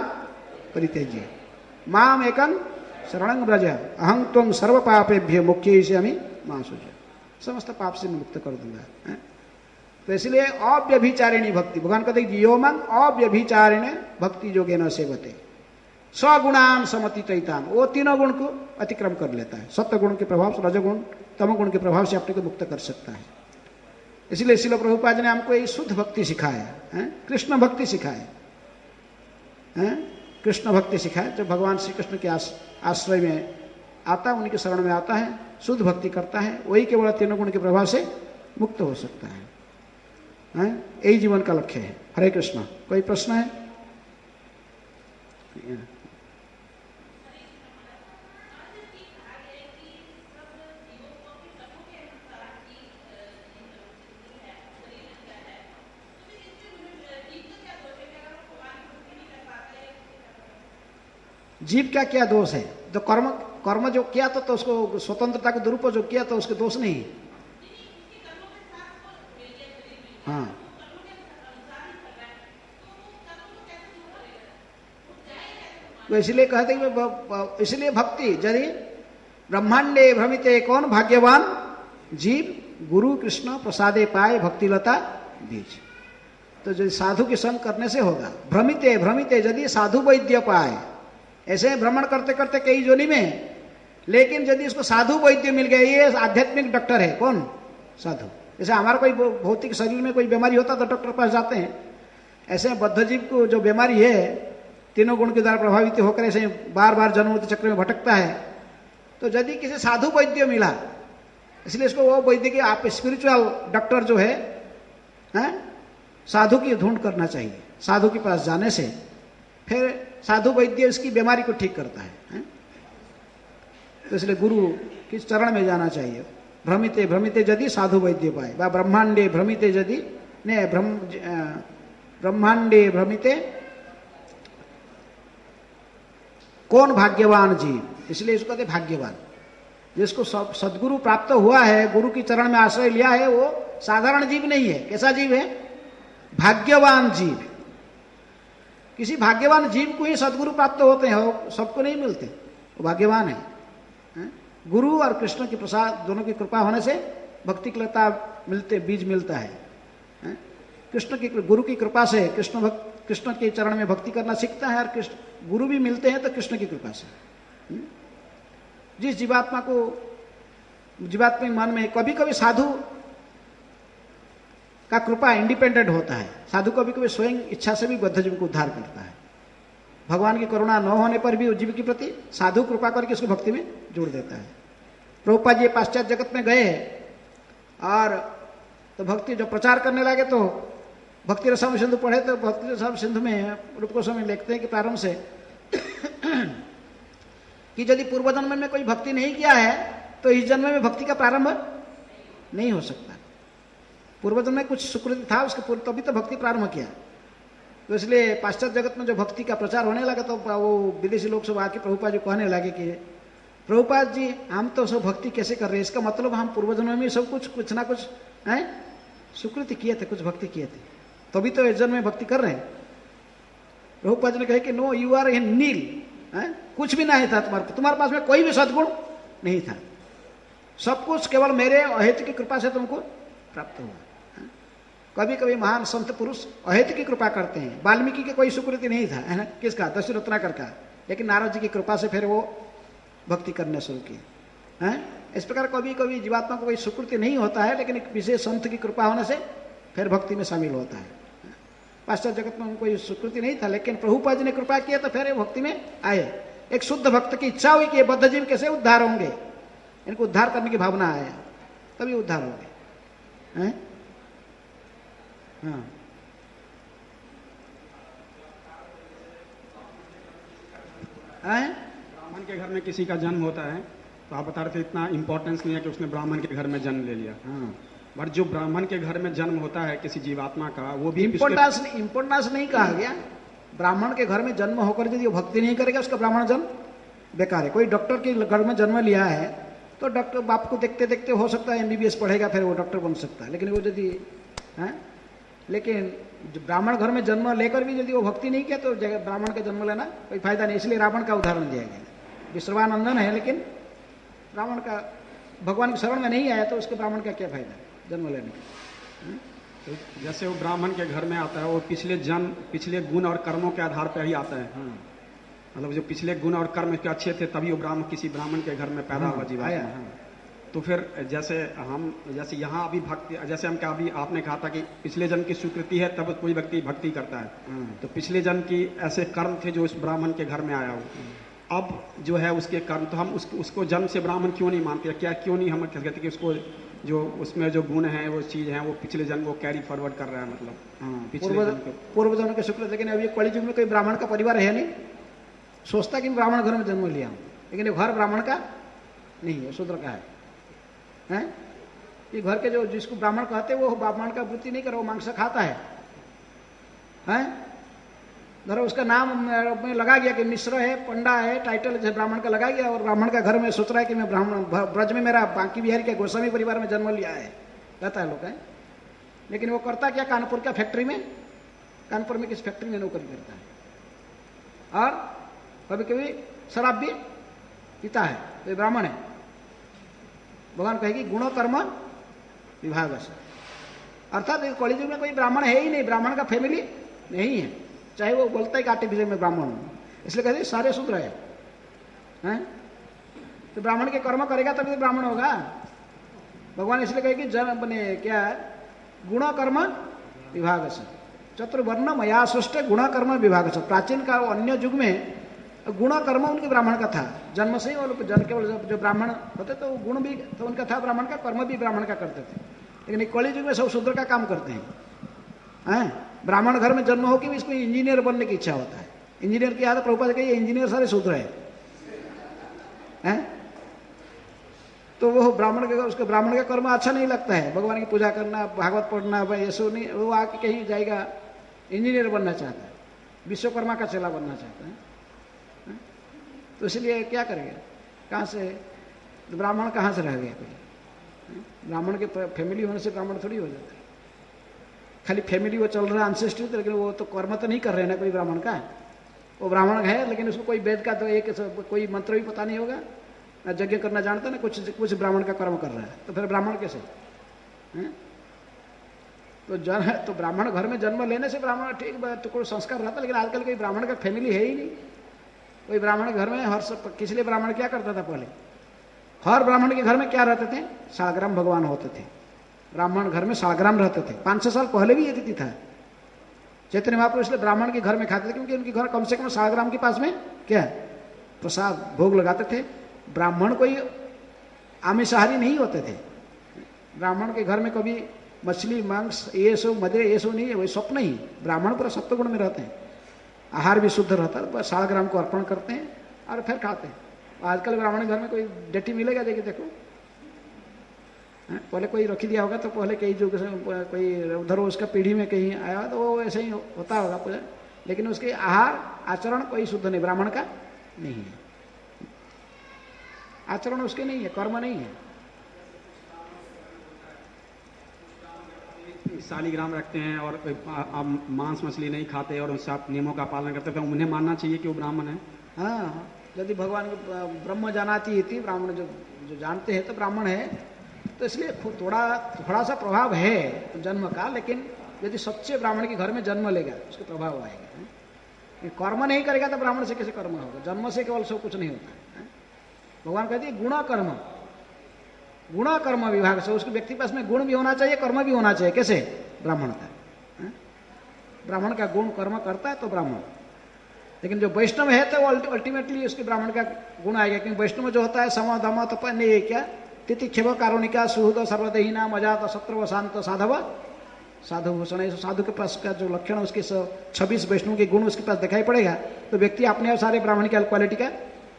परित्यज्य माम एकम शरणं व्रज अहं त्वं सर्व पापेभ्यो मुक्त्यैष्यामि मां शुच। समस्त पाप से मुक्त कर दूंगा। तो इसलिए अव्यभिचारिणी भक्ति, भगवान कहते हैं यो मां अव्यभिचारिणी भक्ति योगेन सेवते स्वगुणान समतीतैतान। वो तीनों गुण को अतिक्रम कर लेता है। सत्य गुण के प्रभाव से, रजोगुण तमोगुण के प्रभाव से अपने को मुक्त कर सकता है। इसलिए श्रील प्रभुपाद ने हमको ये शुद्ध भक्ति सिखाया है, कृष्ण भक्ति सिखाए, कृष्ण भक्ति सिखाए। जब भगवान श्री कृष्ण के आश्रय में आता है, उनके शरण में आता है, शुद्ध भक्ति करता है, वही केवल तीनों गुण के प्रभाव से मुक्त हो सकता है। यही जीवन का लक्ष्य है। हरे कृष्ण। कोई प्रश्न है? जीव का क्या दोष है? जो कर्म जो किया तो उसको स्वतंत्रता को दुरुपयोग जो किया तो उसके दोष नहीं। हाँ, तो इसलिए कहते हैं, इसलिए भक्ति यदि ब्रह्मांडे भ्रमिते कौन भाग्यवान जीव गुरु कृष्ण प्रसादे पाए भक्तिलता बीज। तो जो साधु के संग करने से होगा। भ्रमिते भ्रमिते यदि साधु वैद्य पाए, ऐसे भ्रमण करते करते कई जोनी में, लेकिन यदि इसको साधु वैद्य मिल गया, ये आध्यात्मिक डॉक्टर है। कौन? साधु। जैसे हमारा कोई भौतिक शरीर में कोई बीमारी होता तो डॉक्टर पास जाते हैं, ऐसे बद्ध जीव को जो बीमारी है तीनों गुण के द्वारा प्रभावित होकर ऐसे बार बार जन्म चक्र में भटकता है, तो यदि किसी साधु वैद्य मिला, इसलिए इसको वो वैद्य के आप स्पिरिचुअल डॉक्टर जो है साधु की ढूंढ करना चाहिए। साधु के पास जाने से फिर साधु वैद्य इसकी बीमारी को ठीक करता है। तो इसलिए गुरु के चरण में जाना चाहिए। भ्रमिते भ्रमिते यदि साधु वैद्य पाए, व ब्रह्मांडे भ्रमिते यदि ने ब्रह्मांडे भ्रमिते कौन भाग्यवान जीव। इसलिए इसको कहते भाग्यवान। जिसको सदगुरु प्राप्त हुआ है, गुरु की चरण में आश्रय लिया है, वो साधारण जीव नहीं है। कैसा जीव है? भाग्यवान जीव। किसी भाग्यवान जीव को ही सदगुरु प्राप्त होते हैं, सबको नहीं मिलते। वो भाग्यवान है। गुरु और कृष्ण की प्रसाद दोनों की कृपा होने से भक्ति की लता मिलते, बीज मिलता है। कृष्ण की गुरु की कृपा से कृष्ण के चरण में भक्ति करना सीखता है, और कृष्ण गुरु भी मिलते हैं तो कृष्ण की कृपा से। जिस जीवात्मा मन में कभी कभी साधु का कृपा इंडिपेंडेंट होता है। साधु कभी कभी स्वयं इच्छा से भी बद्धजीव को उद्धार करता है। भगवान की करुणा न होने पर भी उस जीव के प्रति साधु कृपा करके उसको भक्ति में जोड़ देता है। प्रभुपाद जी पाश्चात्य जगत में गए और तो भक्ति जो प्रचार करने लगे तो भक्ति रसायन सिंधु पढ़े तो भक्ति रसायन सिंधु में रूप गोस्वामी लिखते हैं कि प्रारंभ से कि यदि पूर्व जन्म में कोई भक्ति नहीं किया है तो इस जन्म में भक्ति का प्रारंभ नहीं हो सकता। पूर्व जन्म में कुछ सुकृति था उसके तभी तो भक्ति प्रारंभ किया। तो इसलिए पाश्चात्य जगत में जो भक्ति का प्रचार होने लगा तो वो विदेशी लोग सब आके प्रभुपाद जी कहने लगे कि प्रभुपाद जी हम तो सब भक्ति कैसे कर रहे हैं, इसका मतलब हम पूर्व जन्म में सब कुछ ना कुछ है सुकृति किए थे, कुछ भक्ति किए थे, तभी तो इस जन्म में भक्ति कर रहे हैं। प्रभुपाद जी ने कहे कि नो यू आर इन नील, कुछ भी नहीं था तुम्हारे पास में कोई भी सद्गुण नहीं था, सब कुछ केवल मेरे अहेतु की कृपा से तुमको प्राप्त हुआ। कभी कभी महान संत पुरुष अहेतु की कृपा करते हैं। वाल्मीकि के कोई सुकृति नहीं था, है ना, किसका, दशरथ रत्नाकर का, लेकिन नारद जी की कृपा से फिर वो भक्ति करने शुरू की। इस प्रकार कभी कभी जीवात्मा को कोई सुकृति नहीं होता है, लेकिन एक विशेष संत की कृपा होने से फिर भक्ति में शामिल होता है। पाश्चात्य जगत में उनको कोई सुकृति नहीं था, लेकिन प्रभुपाद जी ने कृपा किया तो फिर भक्ति में आए। एक शुद्ध भक्त की इच्छा हुई कि ये बद्ध जीव कैसे उद्धार होंगे, इनको उद्धार करने की भावना आया, तभी उद्धार होंगे। हाँ ब्राह्मण के घर में किसी का जन्म होता है तो आप बता रहे थे इतना इंपॉर्टेंस नहीं है कि उसने ब्राह्मण के घर में जन्म ले लिया। हाँ, बट जो ब्राह्मण के घर में जन्म होता है किसी जीवात्मा का, वो भी इंपॉर्टेंस नहीं कहा गया। ब्राह्मण के घर में जन्म होकर यदि वो भक्ति नहीं करेगा उसका ब्राह्मण जन्म बेकार है। कोई डॉक्टर के घर में जन्म लिया है तो डॉक्टर बाप को देखते देखते हो सकता है MBBS पढ़ेगा, फिर वो डॉक्टर बन सकता है, लेकिन वो यदि लेकिन जो ब्राह्मण घर में जन्म लेकर भी यदि वो भक्ति नहीं किया तो ब्राह्मण का जन्म लेना कोई फायदा नहीं। इसलिए रावण का उदाहरण दिया गया। विश्रवानंदन है लेकिन ब्राह्मण का भगवान की शरण में नहीं आया तो उसके ब्राह्मण का क्या फायदा जन्म लेने का। तो जैसे वो ब्राह्मण के घर में आता है वो पिछले गुण और कर्मों के आधार पर ही आता है। मतलब जो पिछले गुण और कर्म के अच्छे थे तभी वो किसी ब्राह्मण के घर में पैदा हुआ जीवात्मा। तो फिर जैसे यहाँ अभी भक्ति, जैसे हम क्या अभी आपने कहा था कि पिछले जन्म की स्वीकृति है तब कोई व्यक्ति भक्ति करता है, तो पिछले जन्म की ऐसे कर्म थे जो उस ब्राह्मण के घर में आया हो, अब जो है उसके कर्म, तो हम उसको जन्म से ब्राह्मण क्यों नहीं मानते, क्या क्यों नहीं हम कहते कि उसको जो उसमें जो गुण है वो चीज है वो पिछले जन्म को कैरी फॉरवर्ड कर रहा है, मतलब पूर्व जन्म के शुक्र। लेकिन अभी कलि युग में कोई ब्राह्मण का परिवार है नहीं, सोचता कि ब्राह्मण घर में जन्म लिया हूं, लेकिन ये घर ब्राह्मण का नहीं है, शूद्र का है। ये घर के जो जिसको ब्राह्मण कहते हैं वो ब्राह्मण का वृत्ति नहीं कर, वो मांस खाता है। धरो उसका नाम में लगा गया कि मिश्र है, पंडा है, टाइटल जैसे ब्राह्मण का लगा गया, और ब्राह्मण का घर में सोच रहा है कि मैं ब्राह्मण ब्रज में मेरा बांकी बिहारी के गोस्वामी परिवार में जन्म लिया है, कहता है लोग है। लेकिन वो करता क्या, कानपुर का फैक्ट्री में, कानपुर में किस फैक्ट्री में नौकरी करता है, और कभी कभी शराब भी पीता है, तो ये ब्राह्मण है। भगवान कहेगी गुणों कर्म विभाग से, अर्थात कॉलेज में कोई ब्राह्मण है ही नहीं, ब्राह्मण का फैमिली नहीं है, चाहे वो बोलता है कि आर्टिफिशियल में ब्राह्मण हूं, इसलिए कहते सारे शूद्र है। तो ब्राह्मण के कर्म करेगा तभी तो ब्राह्मण होगा। भगवान इसलिए कहे कि जन बने क्या गुण कर्म विभाग से, चतुर्वर्ण मया सृष्ट गुण कर्म विभाग से। प्राचीन का अन्य युग में गुण कर्म उनके ब्राह्मण का था, जन्म से ही वो जन केवल जो ब्राह्मण होते तो गुण भी तो उनका था ब्राह्मण का, कर्म भी ब्राह्मण का करते थे। लेकिन कलि युग में सब शूद्र का काम करते हैं। ब्राह्मण घर में जन्म हो कि इसको इंजीनियर बनने की इच्छा होता है, इंजीनियर की आदत प्रभुपाद कहिए इंजीनियर सारे शूद्र है। तो वो ब्राह्मण का उसके ब्राह्मण का कर्म अच्छा नहीं लगता है, भगवान की पूजा करना, भागवत पढ़ना, भाई ये सब नहीं, वो आके कहीं जाएगा इंजीनियर बनना चाहता है, विश्वकर्मा का चेला बनना चाहता है। तो इसलिए क्या करेगा, कहाँ से ब्राह्मण कहाँ से रह गया कोई, ब्राह्मण के फैमिली होने से ब्राह्मण थोड़ी हो जाता है। खाली फैमिली वो चल रहा है एंसेस्ट्री, लेकिन वो तो कर्म तो नहीं कर रहे ना कोई ब्राह्मण का, वो ब्राह्मण है लेकिन उसको कोई वेद का तो एक कोई मंत्र भी पता नहीं होगा, ना यज्ञ करना जानता, ना कुछ ब्राह्मण का कर्म कर रहा है, तो फिर ब्राह्मण कैसे तो ब्राह्मण घर में जन्म लेने से ब्राह्मण ठीक तो कोई संस्कार रहता, लेकिन आजकल कोई ब्राह्मण का फैमिली है ही नहीं। कोई ब्राह्मण घर में किसलिए ब्राह्मण क्या करता था पहले, हर ब्राह्मण के घर में क्या रहते थे, साग्राम भगवान होते थे। ब्राह्मण घर में शालग्राम रहते थे। 500 साल पहले भी ये तिथि था। चैतन्य महाप्रभु इसलिए ब्राह्मण के घर में खाते थे क्योंकि उनके घर कम से कम शालग्राम के पास में क्या प्रसाद भोग लगाते थे। ब्राह्मण कोई आमिषाहारी नहीं होते थे। ब्राह्मण के घर में कभी मछली मांस ये सब मदे ये सब नहीं है, वही स्वप्न ही। ब्राह्मण पूरा सत्वगुण में रहते हैं, आहार भी शुद्ध रहता है, बस शालग्राम को अर्पण करते हैं और फिर खाते हैं। आजकल ब्राह्मण घर में कोई डेटी मिलेगा देखिए, देखो पहले कोई रखी दिया होगा तो पहले कहीं जो कोई उधर उसका पीढ़ी में कहीं आया तो वो ऐसे ही होता होगा पूजा, लेकिन उसके आहार आचरण कोई शुद्ध नहीं, ब्राह्मण का नहीं है। आचरण उसके नहीं है, कर्म नहीं है। शालिग्राम रखते हैं और आप मांस मछली नहीं खाते और उससे आप नियमों का पालन करते हैं, उन्हें मानना चाहिए कि वो ब्राह्मण है। हाँ, यदि भगवान ब्रह्म जानाती थी, ब्राह्मण जो जानते हैं तो ब्राह्मण है, तो इसलिए थोड़ा सा प्रभाव है जन्म का। लेकिन यदि सच्चे ब्राह्मण के घर में जन्म लेगा उसका प्रभाव आएगा। कर्म नहीं करेगा तो ब्राह्मण से कैसे कर्म होगा? जन्म से केवल सब कुछ नहीं होता। भगवान कहते हैं गुण कर्म विभाग से, उसके व्यक्ति पास में गुण भी होना चाहिए, कर्म भी होना चाहिए। कैसे? ब्राह्मण का। ब्राह्मण का गुण कर्म करता है तो ब्राह्मण। लेकिन जो वैष्णव है तो अल्टीमेटली उसके ब्राह्मण का गुण आएगा, क्योंकि वैष्णव जो होता है सम दम तप नहीं क्या तिथिक्षेव कारुणिका सुहृद सर्वदेहिना मजात शत्रु शांत साधव साधु भूषण। साधु के पास का जो लक्षण उसके 26 वैष्णव के गुण उसके पास दिखाई पड़ेगा तो व्यक्ति अपने और सारे ब्राह्मण की क्वालिटी का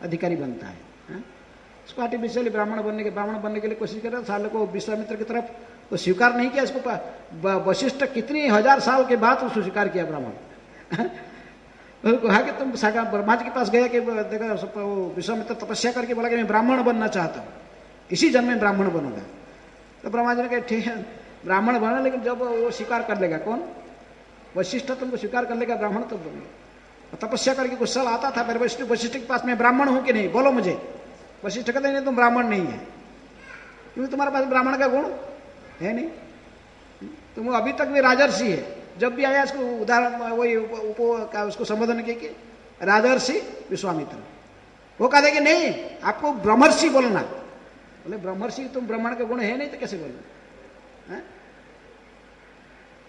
अधिकारी बनता है। उसको आर्टिफिशियली ब्राह्मण बनने के लिए कोशिश कर रहा है। साल को विश्वामित्र की तरफ तो स्वीकार नहीं किया इसको। वशिष्ठ कितनी 1000 साल के बाद उसको स्वीकार किया ब्राह्मण। कहा कि तुम ब्रह्मा जी के पास गया कि देखो विश्वामित्र तपस्या करके बोला कि मैं ब्राह्मण बनना चाहता हूँ, इसी जन्म में ब्राह्मण बनूंगा। तो ब्रह्मा जी ने कहा ठीक है ब्राह्मण बना, लेकिन जब वो स्वीकार कर लेगा, कौन? वशिष्ठ तुमको स्वीकार कर लेगा ब्राह्मण तब बनेगा। तपस्या करके कुछ साल आता था, फिर वशिष्ठ के पास मैं ब्राह्मण हूं कि नहीं बोलो मुझे। वशिष्ठ कहते नहीं तुम ब्राह्मण नहीं है, क्योंकि तुम्हारे पास ब्राह्मण का गुण है नहीं, तुम अभी तक भी राजर्षि है। जब भी आया इसको उदाहरण वही उसको संबोधन किया कि राजर्षि विश्वामित्र। वो कहते कि नहीं आपको ब्रह्मर्षि बोलना। बोले ब्रह्मर्षि तुम ब्राह्मण का गुण है नहीं तो कैसे बोलना?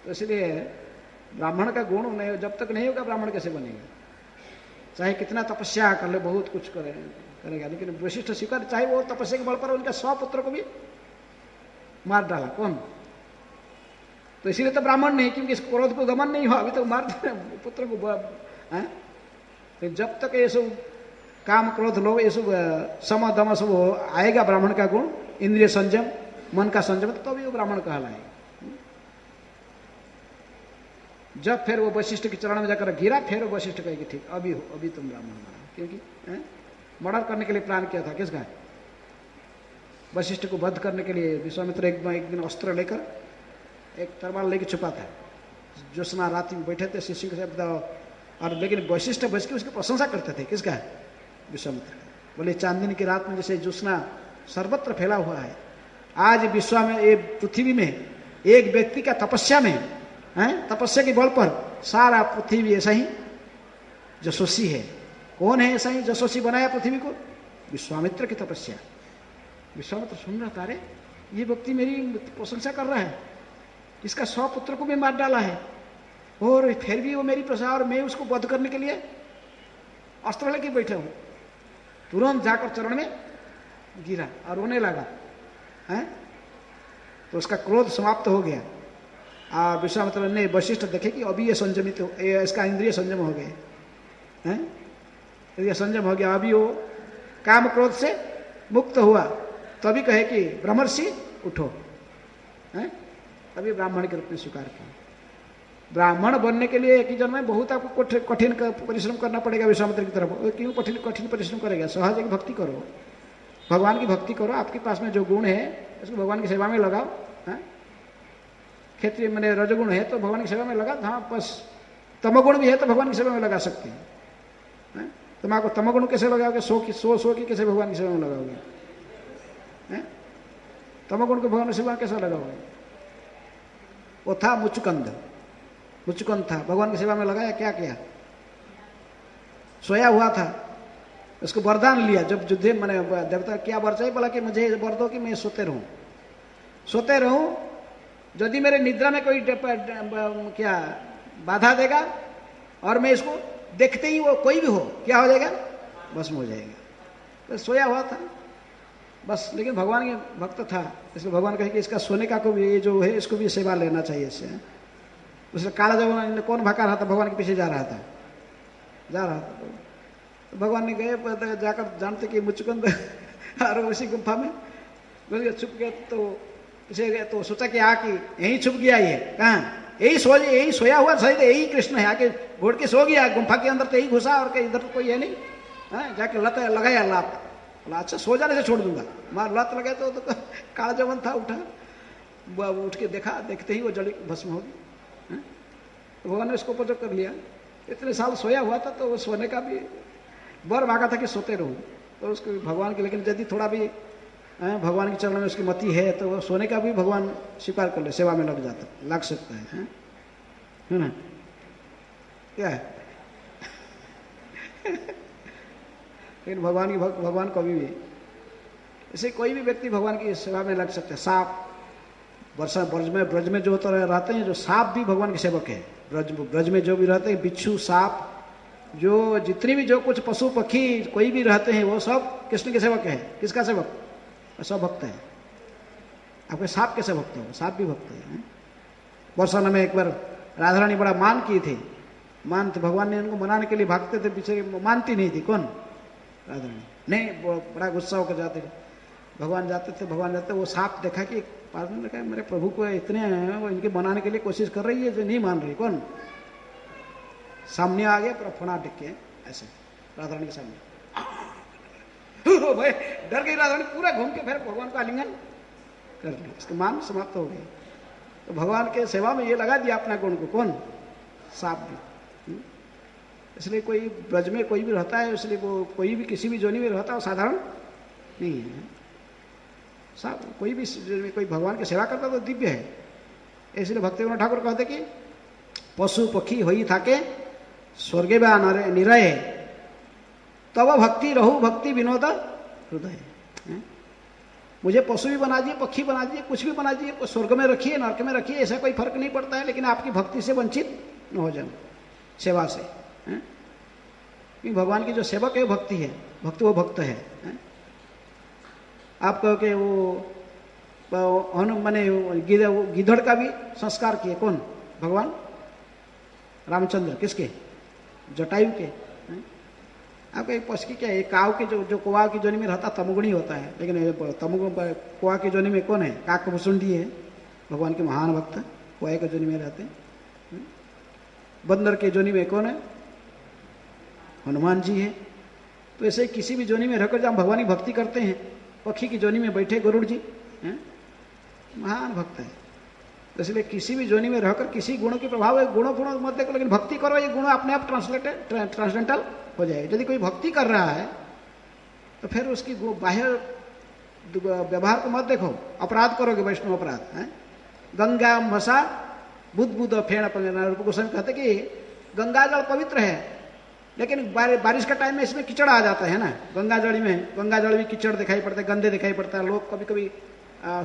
तो इसलिए ब्राह्मण का गुण नहीं, जब तक नहीं होगा ब्राह्मण कैसे बनेगा? चाहे कितना तपस्या कर ले, बहुत कुछ करेगा, लेकिन वशिष्ठ स्वीकार, चाहे वो तपस्या के बल पर उनका 100 पुत्र को भी मार डाला। कौन? तो इसीलिए तो ब्राह्मण नहीं, क्योंकि इस क्रोध को गमन नहीं हुआ, अभी तो मार पुत्र को। तो जब तक ये सब काम क्रोध लोग ये सब सम दम सब आएगा ब्राह्मण का गुण, इंद्रिय संयम मन का संयम, तो भी वो ब्राह्मण कहलाएगा। जब फिर वो वशिष्ठ के चरण में जाकर गिरा, फिर वो वशिष्ठ कहेगी ठीक अभी तुम ब्राह्मण बना, क्योंकि मर्डर करने के लिए प्लान किया था। किसका? वशिष्ठ को वध करने के लिए विश्वामित्र एक दिन अस्त्र लेकर एक तलवार लेके छुपा था। ज्योत्सना रात में बैठे थे शिष्य के साथ, और लेकिन वशिष्ठ बच के उसकी प्रशंसा करते थे। किसका? विश्वामित्र। बोले चांदनी की रात में जैसे ज्योत्सना सर्वत्र फैला हुआ है, आज विश्व में ये पृथ्वी में एक व्यक्ति का तपस्या में तपस्या के बल पर सारा पृथ्वी ऐसा ही जसोसी है। कौन है ऐसा ही जसोसी बनाया पृथ्वी को? विश्वामित्र की तपस्या। विश्वामित्र सुन रहा था, अरे ये व्यक्ति मेरी प्रशंसा कर रहा है, इसका 100 पुत्र को भी मार डाला है और फिर भी वो मेरी प्रशंसा, और मैं उसको वध करने के लिए अस्त्र लेके बैठा हूं। तुरंत जाकर चरण में गिरा और रोने लगा। तो उसका क्रोध समाप्त हो गया। और विश्वामित्र ने वशिष्ठ देखे कि अभी ये संयमित हो, इसका इंद्रिय संयम हो गए, इंद्रिय संयम हो गया, अभी वो काम क्रोध से मुक्त हुआ, तभी कहे कि ब्रह्मर्षि उठो। तभी ब्राह्मण के रूप में स्वीकार किया। ब्राह्मण बनने के लिए एक ही जन्म में बहुत आपको कठिन परिश्रम करना पड़ेगा विश्वामित्र की तरफ। क्यों कठिन परिश्रम करेगा? सहज एक भक्ति करो, भगवान की भक्ति करो। आपके पास में जो गुण है उसको भगवान की सेवा में लगाओ। क्षेत्रीय मैंने रजगुण है तो भगवान की सेवा में लगा। हाँ, बस तमगुण भी है तो भगवान की सेवा में लगा सकते हैं। तुम आपको तमगुण कैसे लगाओगे? 100 की कैसे भगवान की सेवा में लगाओगे? तमगुण को भगवान की सेवा कैसे लगाओगे? वो था मुचुकंद था, भगवान की सेवा में लगाया, क्या किया? सोया हुआ था, उसको वरदान लिया। जब युद्ध मैंने देवता क्या वर चाहिए, बोला कि मुझे वर दो कि मैं सोते रहूं यदि मेरे निद्रा में कोई क्या बाधा देगा और मैं इसको देखते ही वो कोई भी हो क्या हो जाएगा, भस्म हो जाएगा। तो सोया हुआ था बस, लेकिन भगवान के भक्त था, इसलिए भगवान कहे कि इसका सोने का को भी ये जो है इसको भी सेवा लेना चाहिए इससे। उसने काला जब कौन भागा रहा था, भगवान के पीछे जा रहा था तो भगवान ने गए जाकर जानते कि मुचुकुंद और उसी गुफा में छुप गया। तो पीछे गए तो सोचा कि आके यहीं छुप गया, ये कहाँ, यही सोया हुआ सही, यही कृष्ण है, आके घोड़ के सो गया गुफा के अंदर, तो यही घुसा और इधर तो कोई है नहीं। जाके लत लगाया लात, बोला अच्छा सो जाने से छोड़ दूंगा, मार लत लगाए तो काला जवन था, उठा उठ के देखा, देखते ही वो जड़ी भस्म हो गई। तो भगवान ने उसको उपयोग कर लिया। इतने साल सोया हुआ था तो वो सोने का भी बर मांगा था कि सोते रहूं, तो उसको भगवान के, लेकिन यदि थोड़ा भी भगवान के चरणों में उसकी मति है तो वो सोने का भी भगवान स्वीकार कर ले, सेवा में लग सकता है ना, क्या है। लेकिन भगवान कभी भी ऐसे कोई भी व्यक्ति भगवान की सेवा में लग सकता है। सांप ब्रज में जो तो रहते हैं, जो सांप भी भगवान के सेवक है। ब्रज में जो भी रहते हैं, बिच्छू, सांप, जो जितनी भी जो कुछ पशु पक्षी कोई भी रहते हैं, वो सब कृष्ण के सेवक है। किसका सेवक? सब भक्त है। आपके सांप कैसे भक्त हो? सांप भी भक्त है। बरसाना में एक बार राधा रानी बड़ा मान की थी, तो भगवान ने उनको मनाने के लिए भागते थे पीछे, मानती नहीं थी। कौन? राधा रानी नहीं, बड़ा गुस्सा होकर जाते थे। भगवान जाते वो सांप देखा कि पास में देखा मेरे प्रभु को इतने हैं, वो इनके मनाने के लिए कोशिश कर रही है, जो नहीं मान रही। कौन? सामने आ गया, पूरा फना टिक के ऐसे राधा रानी के सामने भाई डर गई राधा रानी, पूरा घूम के फिर भगवान को आलिंगन कर लिया, इसका मान समाप्त हो गई। तो भगवान के सेवा में ये लगा दिया अपना गुण को। कौन? सांप भी। इसलिए कोई ब्रज में कोई भी रहता है, इसलिए वो कोई भी किसी भी जोनी में रहता है, वो साधारण नहीं है। सांप कोई भी कोई भगवान की सेवा करता तो दिव्य है। इसलिए भक्तिविनोद ठाकुर कहते कि पशु पक्षी होई थाके स्वर्गे बा निरय, तब भक्ति रहू भक्ति विनोद हृदय। मुझे पशु भी बना दिए, पक्षी बना दिए, कुछ भी बना दिए, स्वर्ग में रखिए नरक में रखिए, ऐसा कोई फर्क नहीं पड़ता है, लेकिन आपकी भक्ति से वंचित न हो जाए, सेवा से। क्योंकि भगवान की जो सेवक है भक्ति है, वो भक्त है। आप कहो कि वो मैंने गिद्धड़ का भी संस्कार किए। कौन? भगवान रामचंद्र। किसके? जटायु के। आपका एक पशु की क्या है, काव के जो कुआ की जोनी में रहता तमोगुणी होता है, लेकिन कुआ की जोनी में कौन है? काकभुसुंडी है, भगवान के महान भक्त, कुआ की जोनी में रहते हैं। बंदर के जोनी में कौन है? हनुमान जी है। तो ऐसे किसी भी जोनी में रहकर जब हम भगवान की भक्ति करते हैं, पक्षी की जोनी में बैठे गरुड़ जी हैं, महान भक्त है। तो इसलिए किसी भी जोनी में रहकर किसी गुणों के प्रभाव है, गुणों मत देखो, लेकिन भक्ति करो, ये गुण अपने आप ट्रांसडेंटल हो जाएगा। यदि कोई भक्ति कर रहा है तो फिर उसकी बाह्य व्यवहार को मत देखो, अपराध करोगे, वैष्णव अपराध है। गंगा भसा बुद्ध फेण रूप गोस्वामी कहते कि गंगा जल पवित्र है, लेकिन बारिश का टाइम में इसमें कीचड़ आ जाता है ना। गंगा जल में कीचड़ दिखाई पड़ता है, गंदे दिखाई पड़ता है। लोग कभी कभी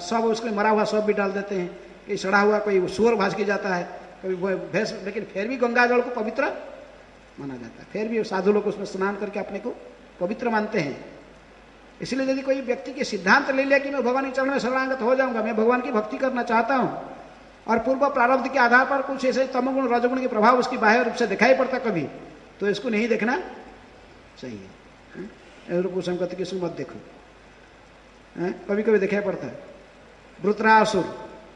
सब उसके मरा हुआ सब भी डाल देते हैं, कि सड़ा हुआ कोई सूअर भास के जाता है, कभी भैंस, लेकिन फिर भी गंगा जल को पवित्र माना जाता है। फिर भी साधु लोग उसमें स्नान करके अपने को पवित्र मानते हैं। इसलिए यदि कोई व्यक्ति के सिद्धांत ले लिया कि मैं भगवान के चरण में शरणागत हो जाऊंगा, मैं भगवान की भक्ति करना चाहता हूं, और पूर्व प्रारब्ध के आधार पर कुछ ऐसे तमोगुण रजोगुण के प्रभाव उसकी बाह्य रूप से दिखाई पड़ता कभी, तो इसको नहीं देखना चाहिए। रूप गोस्वामी कहते कि इसको मत देखो। कभी कभी दिखाई पड़ता है। वृत्रासुर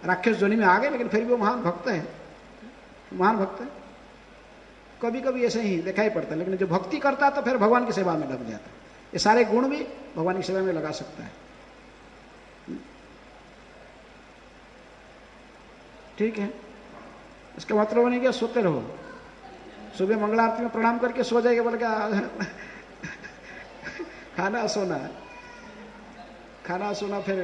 राक्षस जोनी में आ गए, लेकिन फिर भी वो महान भक्त है, कभी कभी ऐसे ही दिखाई पड़ता है। लेकिन जो भक्ति करता है तो फिर भगवान की सेवा में लग जाता है। ये सारे गुण भी भगवान की सेवा में लगा सकता है। ठीक है, इसका मतलब नहीं कि सोते रहो, सुबह मंगला आरती में प्रणाम करके सो जाएगा, बोले क्या खाना सोना फिर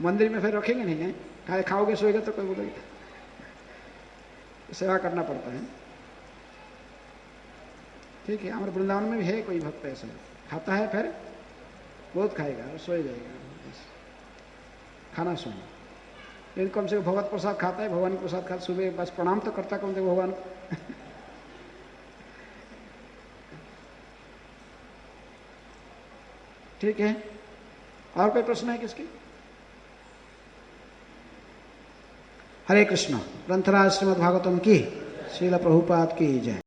मंदिर में फिर रखेंगे नहीं है, खाओगे सोएगा तो कोई बोलेगा। सेवा करना पड़ता है। ठीक है, हमारे वृंदावन में भी है कोई भक्त ऐसा, खाता है फिर बहुत खाएगा और सो जाएगा, खाना सोना। लेकिन कम से कम भगवत प्रसाद खाता है, भगवान प्रसाद खाता, सुबह बस प्रणाम तो करता कम से कम भगवान को। ठीक है, और कोई प्रश्न है किसकी? हरे कृष्ण। ग्रंथराज श्रीमद् भागवतम की, श्रील प्रभुपाद की जय।